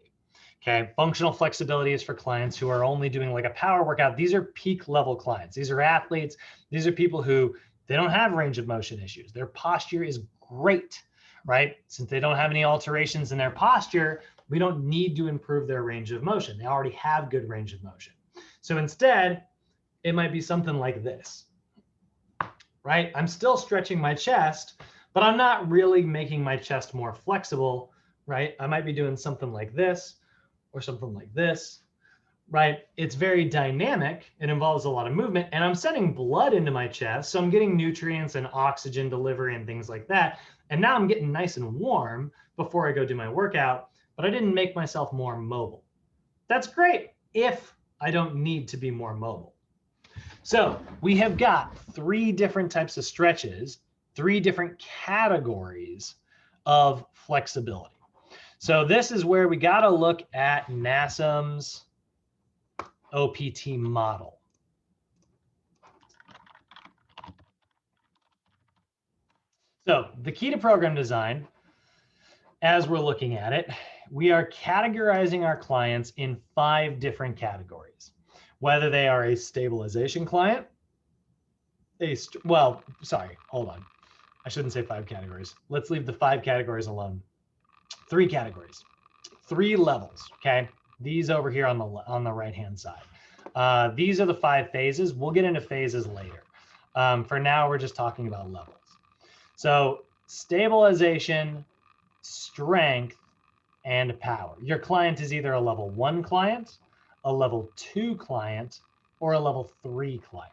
Okay, functional flexibility is for clients who are only doing like a power workout. These are peak level clients. These are athletes. These are people who they don't have range of motion issues. Their posture is great, right? Since they don't have any alterations in their posture, we don't need to improve their range of motion. They already have good range of motion. So instead, it might be something like this, right? I'm still stretching my chest, but I'm not really making my chest more flexible, right? I might be doing something like this or something like this, right? It's very dynamic. It involves a lot of movement, and I'm sending blood into my chest. So I'm getting nutrients and oxygen delivery and things like that. And now I'm getting nice and warm before I go do my workout, but I didn't make myself more mobile. That's great if I don't need to be more mobile. So we have got 3 different types of stretches, 3 different categories of flexibility. So this is where we got to look at NASM's OPT model. So the key to program design, as we're looking at it, we are categorizing our clients in 5 different categories. Whether they are a stabilization client, well, sorry, hold on. I shouldn't say 5 categories. Let's leave the 5 categories alone. 3 categories, 3 levels, okay? These over here on the right-hand side. These are the 5 phases. We'll get into phases later. For now, we're just talking about levels. So stabilization, strength, and power. Your client is either a level 1 client, a level 2 client, or a level 3 client.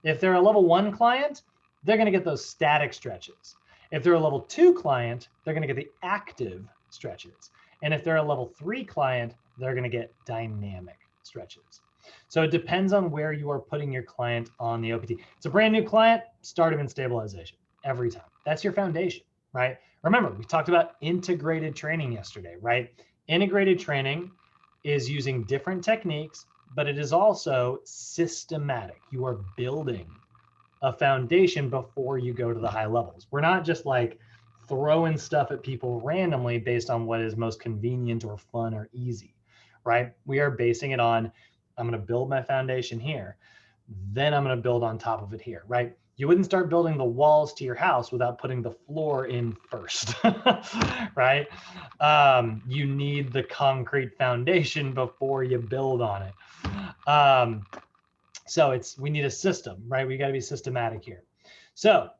If they're a level 1 client, they're going to get those static stretches. If they're a level 2 client, they're going to get the active stretches. And if they're a level 3 client, they're going to get dynamic stretches. So it depends on where you are putting your client on the OPT. It's a brand new client, start them in stabilization every time. That's your foundation, right? Remember, we talked about integrated training yesterday, right? Integrated training is using different techniques, but it is also systematic. You are building a foundation before you go to the high levels. We're not just like throwing stuff at people randomly based on what is most convenient or fun or easy, right? We are basing it on, I'm going to build my foundation here, then I'm going to build on top of it here, right? You wouldn't start building the walls to your house without putting the floor in first, right? You need the concrete foundation before you build on it. So we need a system, right? We got to be systematic here. So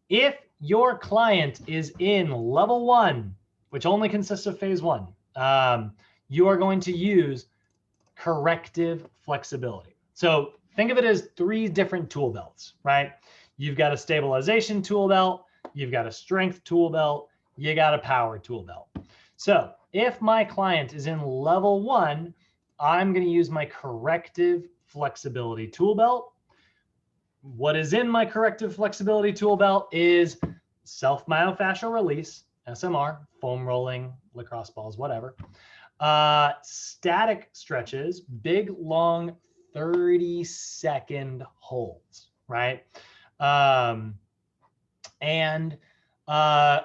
if your client is in level 1, which only consists of phase 1, you are going to use corrective flexibility. So think of it as 3 different tool belts, right? You've got a stabilization tool belt, you've got a strength tool belt, you got a power tool belt. So if my client is in level 1, I'm going to use my corrective flexibility tool belt. What is in my corrective flexibility tool belt is self-myofascial release, SMR, foam rolling, lacrosse balls, whatever. Static stretches, big, long, 30-second holds, right?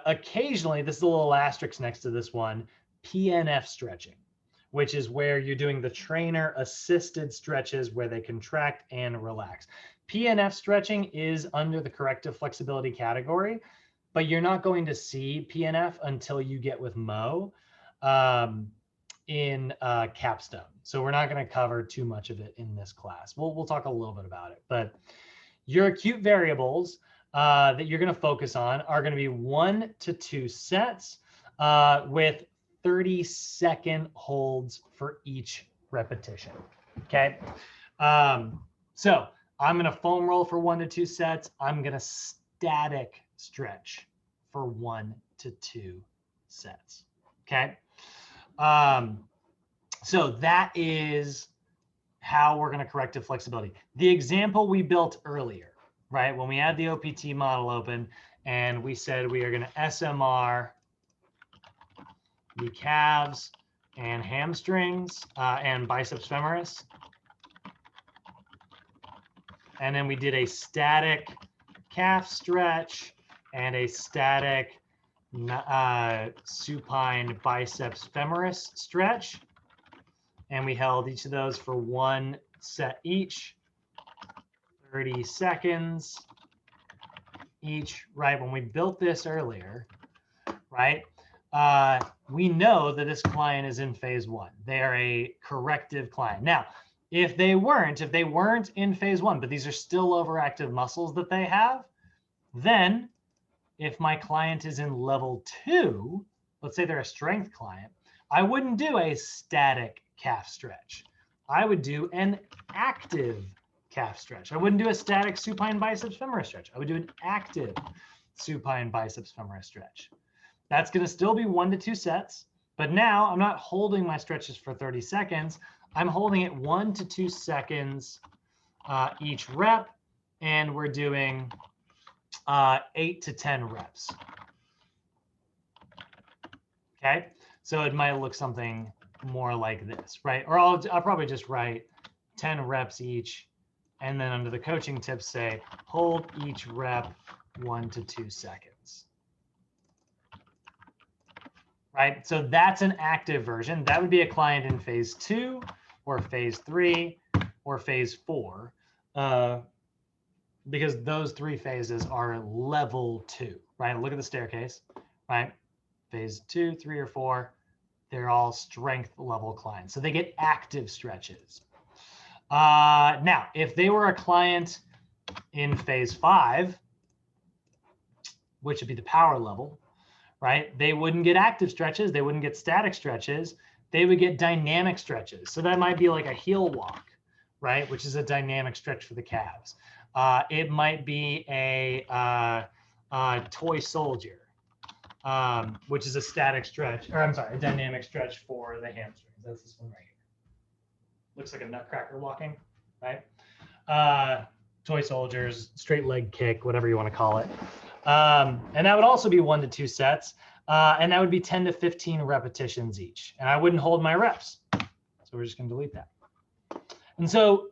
Occasionally, this is a little asterisk next to this one, PNF stretching, which is where you're doing the trainer assisted stretches where they contract and relax. PNF stretching is under the corrective flexibility category, but you're not going to see PNF until you get with Mo in capstone. So we're not going to cover too much of it in this class. We'll talk a little bit about it, but your acute variables that you're going to focus on are going to be 1 to 2 sets with 30-second holds for each repetition. Okay. So I'm going to foam roll for 1 to 2 sets. I'm going to static stretch for 1 to 2 sets. Okay. So that is how we're going to corrective flexibility. The example we built earlier, right? When we had the OPT model open and we said we are going to SMR the calves and hamstrings and biceps femoris. And then we did a static calf stretch and a static supine biceps femoris stretch. And we held each of those for 1 set each, 30 seconds each, right? When we built this earlier, right? We know that this client is in phase 1. They are a corrective client. Now, if they weren't in phase 1, but these are still overactive muscles that they have, then if my client is in level 2, let's say they're a strength client, I wouldn't do a static calf stretch. I would do an active calf stretch. I wouldn't do a static supine biceps femoris stretch. I would do an active supine biceps femoris stretch. That's going to still be 1 to 2 sets, but now I'm not holding my stretches for 30 seconds. I'm holding it 1 to 2 seconds each rep, and we're doing 8 to 10 reps. Okay, so it might look something more like this, right? Or I'll probably just write 10 reps each, and then under the coaching tips say hold each rep 1 to 2 seconds. Right, so that's an active version. That would be a client in phase 2 or phase 3 or phase 4, because those 3 phases are level 2, right? Look at the staircase, right? Phase 2, 3, or 4, they're all strength level clients. So they get active stretches. Now, if they were a client in phase 5, which would be the power level, right? They wouldn't get active stretches. They wouldn't get static stretches. They would get dynamic stretches. So that might be like a heel walk, right? Which is a dynamic stretch for the calves. It might be a toy soldier, which is a static stretch, or I'm sorry, a dynamic stretch for the hamstrings. That's this one right here. Looks like a nutcracker walking, right? Toy soldiers, straight leg kick, whatever you want to call it. And that would also be 1 to 2 sets. And that would be 10 to 15 repetitions each. And I wouldn't hold my reps. So we're just going to delete that. And so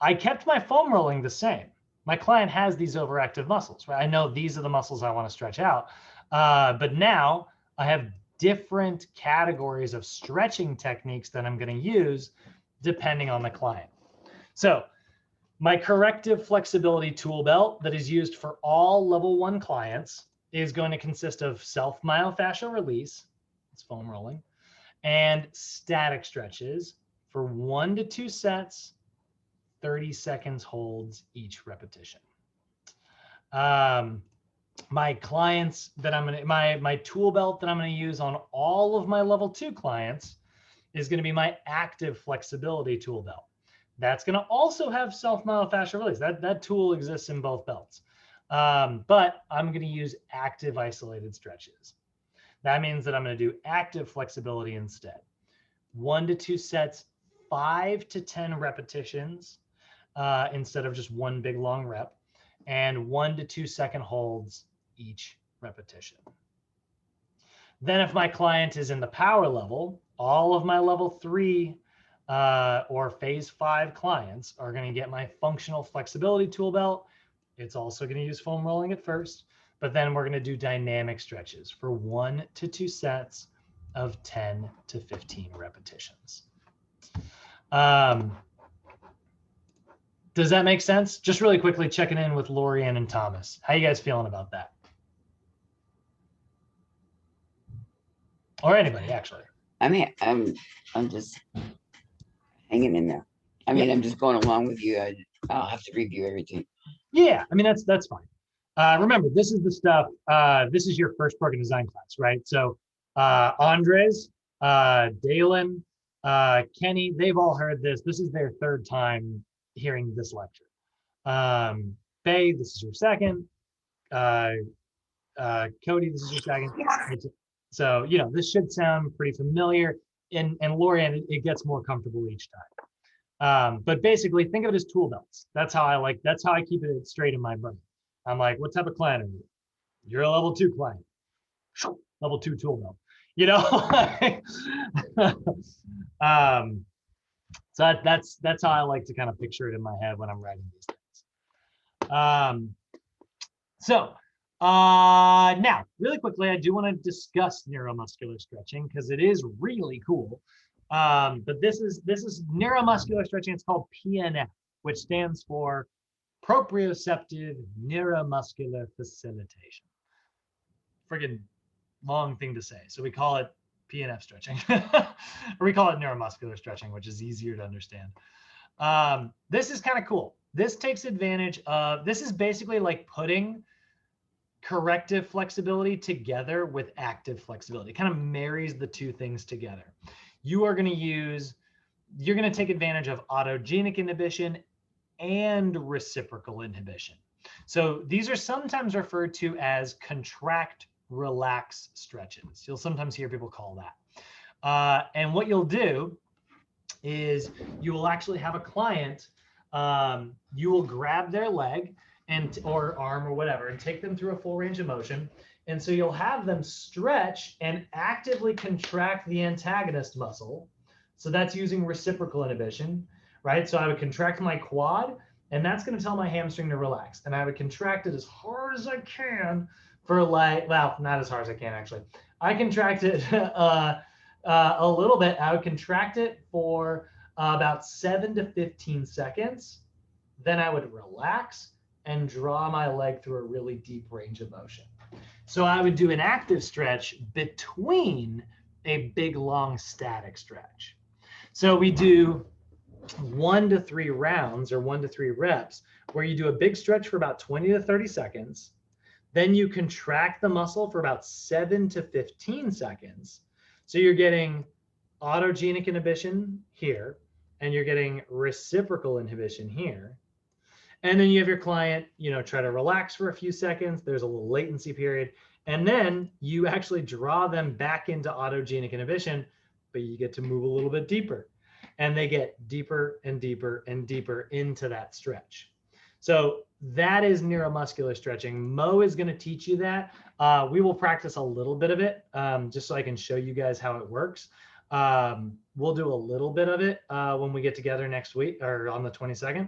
I kept my foam rolling the same. My client has these overactive muscles, right? I know these are the muscles I want to stretch out. But now I have different categories of stretching techniques that I'm going to use depending on the client. So my corrective flexibility tool belt that is used for all level 1 clients is going to consist of self-myofascial release, it's foam rolling, and static stretches for 1 to 2 sets, 30 seconds holds each repetition. My clients that I'm gonna, my tool belt that I'm gonna use on all of my level 2 clients is gonna be my active flexibility tool belt. That's gonna also have self-myofascial release. That tool exists in both belts. But I'm gonna use active isolated stretches. That means that I'm gonna do active flexibility instead. 1 to 2 sets, 5 to 10 repetitions instead of just one big long rep, and 1 to 2 second holds each repetition. Then if my client is in the power level, all of my level 3 or phase 5 clients are going to get my functional flexibility tool belt. It's also going to use foam rolling at first, but then we're going to do dynamic stretches for 1 to 2 sets of 10 to 15 repetitions. Does that make sense? Just really quickly checking in with Lorianne and Thomas. How you guys feeling about that? Or anybody, actually. I mean, I'm just hanging in there. I mean, I'm just going along with you. I'll have to review everything. Yeah, I mean, that's fine. Remember, this is the stuff, this is your first program design class, right? So Andres, Dalen, Kenny, they've all heard this. This is their 3rd time hearing this lecture. Faye, this is your 2nd. Cody, this is your 2nd. So, you know, this should sound pretty familiar. And Lorianne, it gets more comfortable each time. But basically, think of it as tool belts. That's how I keep it straight in my brain. I'm like, what type of client are you? You're a level 2 client. Level 2 tool belt. You know? So that's how I like to kind of picture it in my head when I'm writing these things. Now, really quickly, I do want to discuss neuromuscular stretching because it is really cool. But this is neuromuscular stretching. It's called PNF, which stands for proprioceptive neuromuscular facilitation. Friggin' long thing to say. So we call it PNF stretching, or we call it neuromuscular stretching, which is easier to understand. This is kind of cool. This takes advantage of, this is basically like putting corrective flexibility together with active flexibility. It kind of marries the two things together. You're going to take advantage of autogenic inhibition and reciprocal inhibition. So these are sometimes referred to as contract relax stretches. You'll sometimes hear people call that. And what you'll do is you will actually have a client, you will grab their leg or arm or whatever and take them through a full range of motion. And so you'll have them stretch and actively contract the antagonist muscle. So that's using reciprocal inhibition, right? So I would contract my quad, and that's going to tell my hamstring to relax. And I would contract it as hard as I can for like, well, not as hard as I can actually. I contract it a little bit. I would contract it for about 7 to 15 seconds. Then I would relax and draw my leg through a really deep range of motion. So I would do an active stretch between a big, long static stretch. So we do 1 to 3 rounds or 1 to 3 reps where you do a big stretch for about 20 to 30 seconds. Then you contract the muscle for about 7 to 15 seconds. So you're getting autogenic inhibition here, and you're getting reciprocal inhibition here. And then you have your client, try to relax for a few seconds. There's a little latency period. And then you actually draw them back into autogenic inhibition, but you get to move a little bit deeper. And they get deeper and deeper and deeper into that stretch. So that is neuromuscular stretching. Mo is going to teach you that. We will practice a little bit of it just so I can show you guys how it works. We'll do a little bit of it when we get together next week or on the 22nd.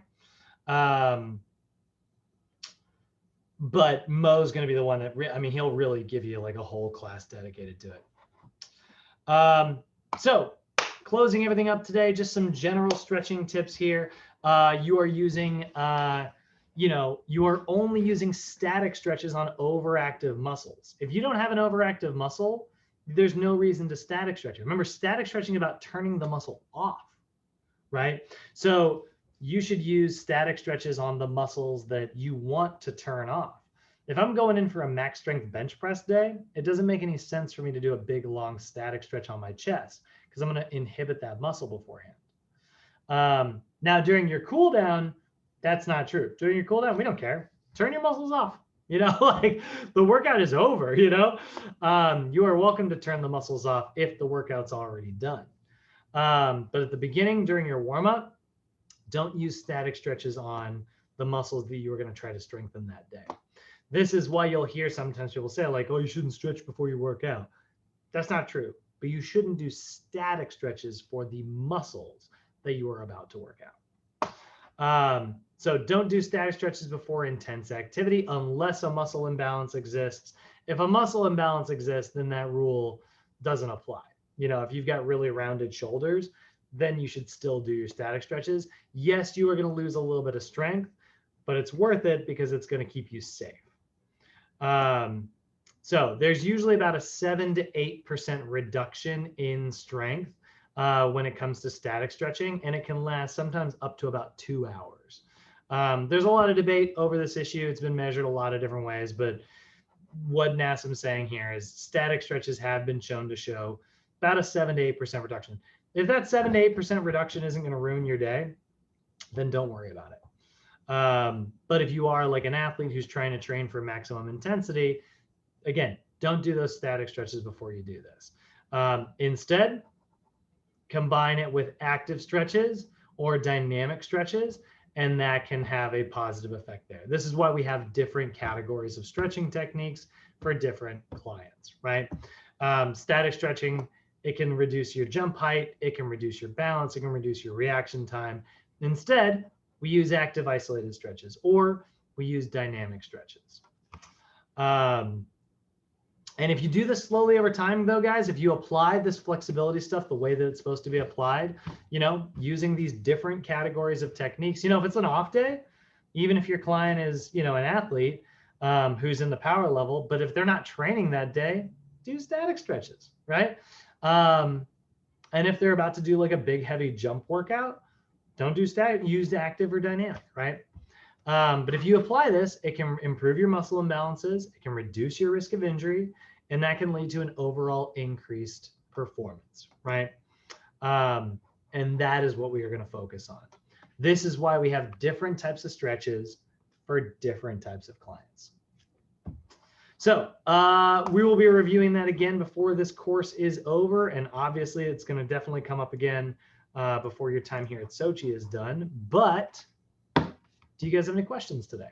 But Mo's going to be the one that, he'll really give you like a whole class dedicated to it. So closing everything up today, just some general stretching tips here. You are using, you are only using static stretches on overactive muscles. If you don't have an overactive muscle, there's no reason to static stretch. Remember, static stretching is about turning the muscle off, right? So you should use static stretches on the muscles that you want to turn off. If I'm going in for a max strength bench press day, it doesn't make any sense for me to do a big, long static stretch on my chest because I'm going to inhibit that muscle beforehand. Now, during your cool down, that's not true. During your cool down, we don't care. Turn your muscles off. Like the workout is over, you are welcome to turn the muscles off if the workout's already done. But at the beginning, during your warm up, don't use static stretches on the muscles that you are going to try to strengthen that day. This is why you'll hear sometimes people say like, oh, you shouldn't stretch before you work out. That's not true, but you shouldn't do static stretches for the muscles that you are about to work out. So don't do static stretches before intense activity unless a muscle imbalance exists. If a muscle imbalance exists, then that rule doesn't apply. If you've got really rounded shoulders, then you should still do your static stretches. Yes, you are going to lose a little bit of strength, but it's worth it because it's going to keep you safe. So there's usually about a 7 to 8% reduction in strength when it comes to static stretching, and it can last sometimes up to about 2 hours. There's a lot of debate over this issue. It's been measured a lot of different ways, but what NASM's saying here is static stretches have been shown to show about a 7 to 8% reduction. If that 7 to 8% reduction isn't going to ruin your day, then don't worry about it. But if you are like an athlete who's trying to train for maximum intensity, again, don't do those static stretches before you do this. Instead, combine it with active stretches or dynamic stretches, and that can have a positive effect there. This is why we have different categories of stretching techniques for different clients, right? Static stretching, it can reduce your jump height, it can reduce your balance, it can reduce your reaction time. Instead, we use active isolated stretches, or we use dynamic stretches. And if you do this slowly over time, though, guys, if you apply this flexibility stuff the way that it's supposed to be applied, using these different categories of techniques, if it's an off day, even if your client is, an athlete who's in the power level, but if they're not training that day, do static stretches, right? And if they're about to do like a big, heavy jump workout, don't do static, use active or dynamic, right? But if you apply this, it can improve your muscle imbalances, it can reduce your risk of injury, and that can lead to an overall increased performance, right? And that is what we are going to focus on. This is why we have different types of stretches for different types of clients. So we will be reviewing that again before this course is over, and obviously it's going to definitely come up again before your time here at Sochi is done. But do you guys have any questions today?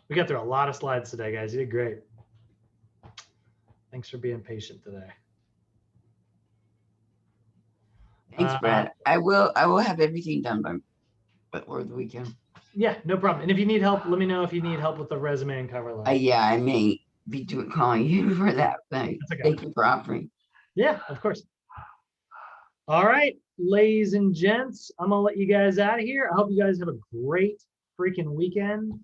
We got through a lot of slides today, guys. You did great. Thanks for being patient today. Thanks, Brad. I will have everything done before the weekend. Yeah, no problem. And if you need help, let me know if you need help with the resume and cover letter. Yeah, I may be calling you for that. Okay. Thank you for offering. Yeah, of course. All right, ladies and gents, I'm gonna let you guys out of here. I hope you guys have a great freaking weekend.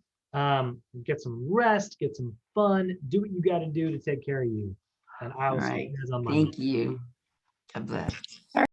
Get some rest, get some fun, do what you got to do to take care of you. And I'll see you guys on Monday. Thank you. God bless.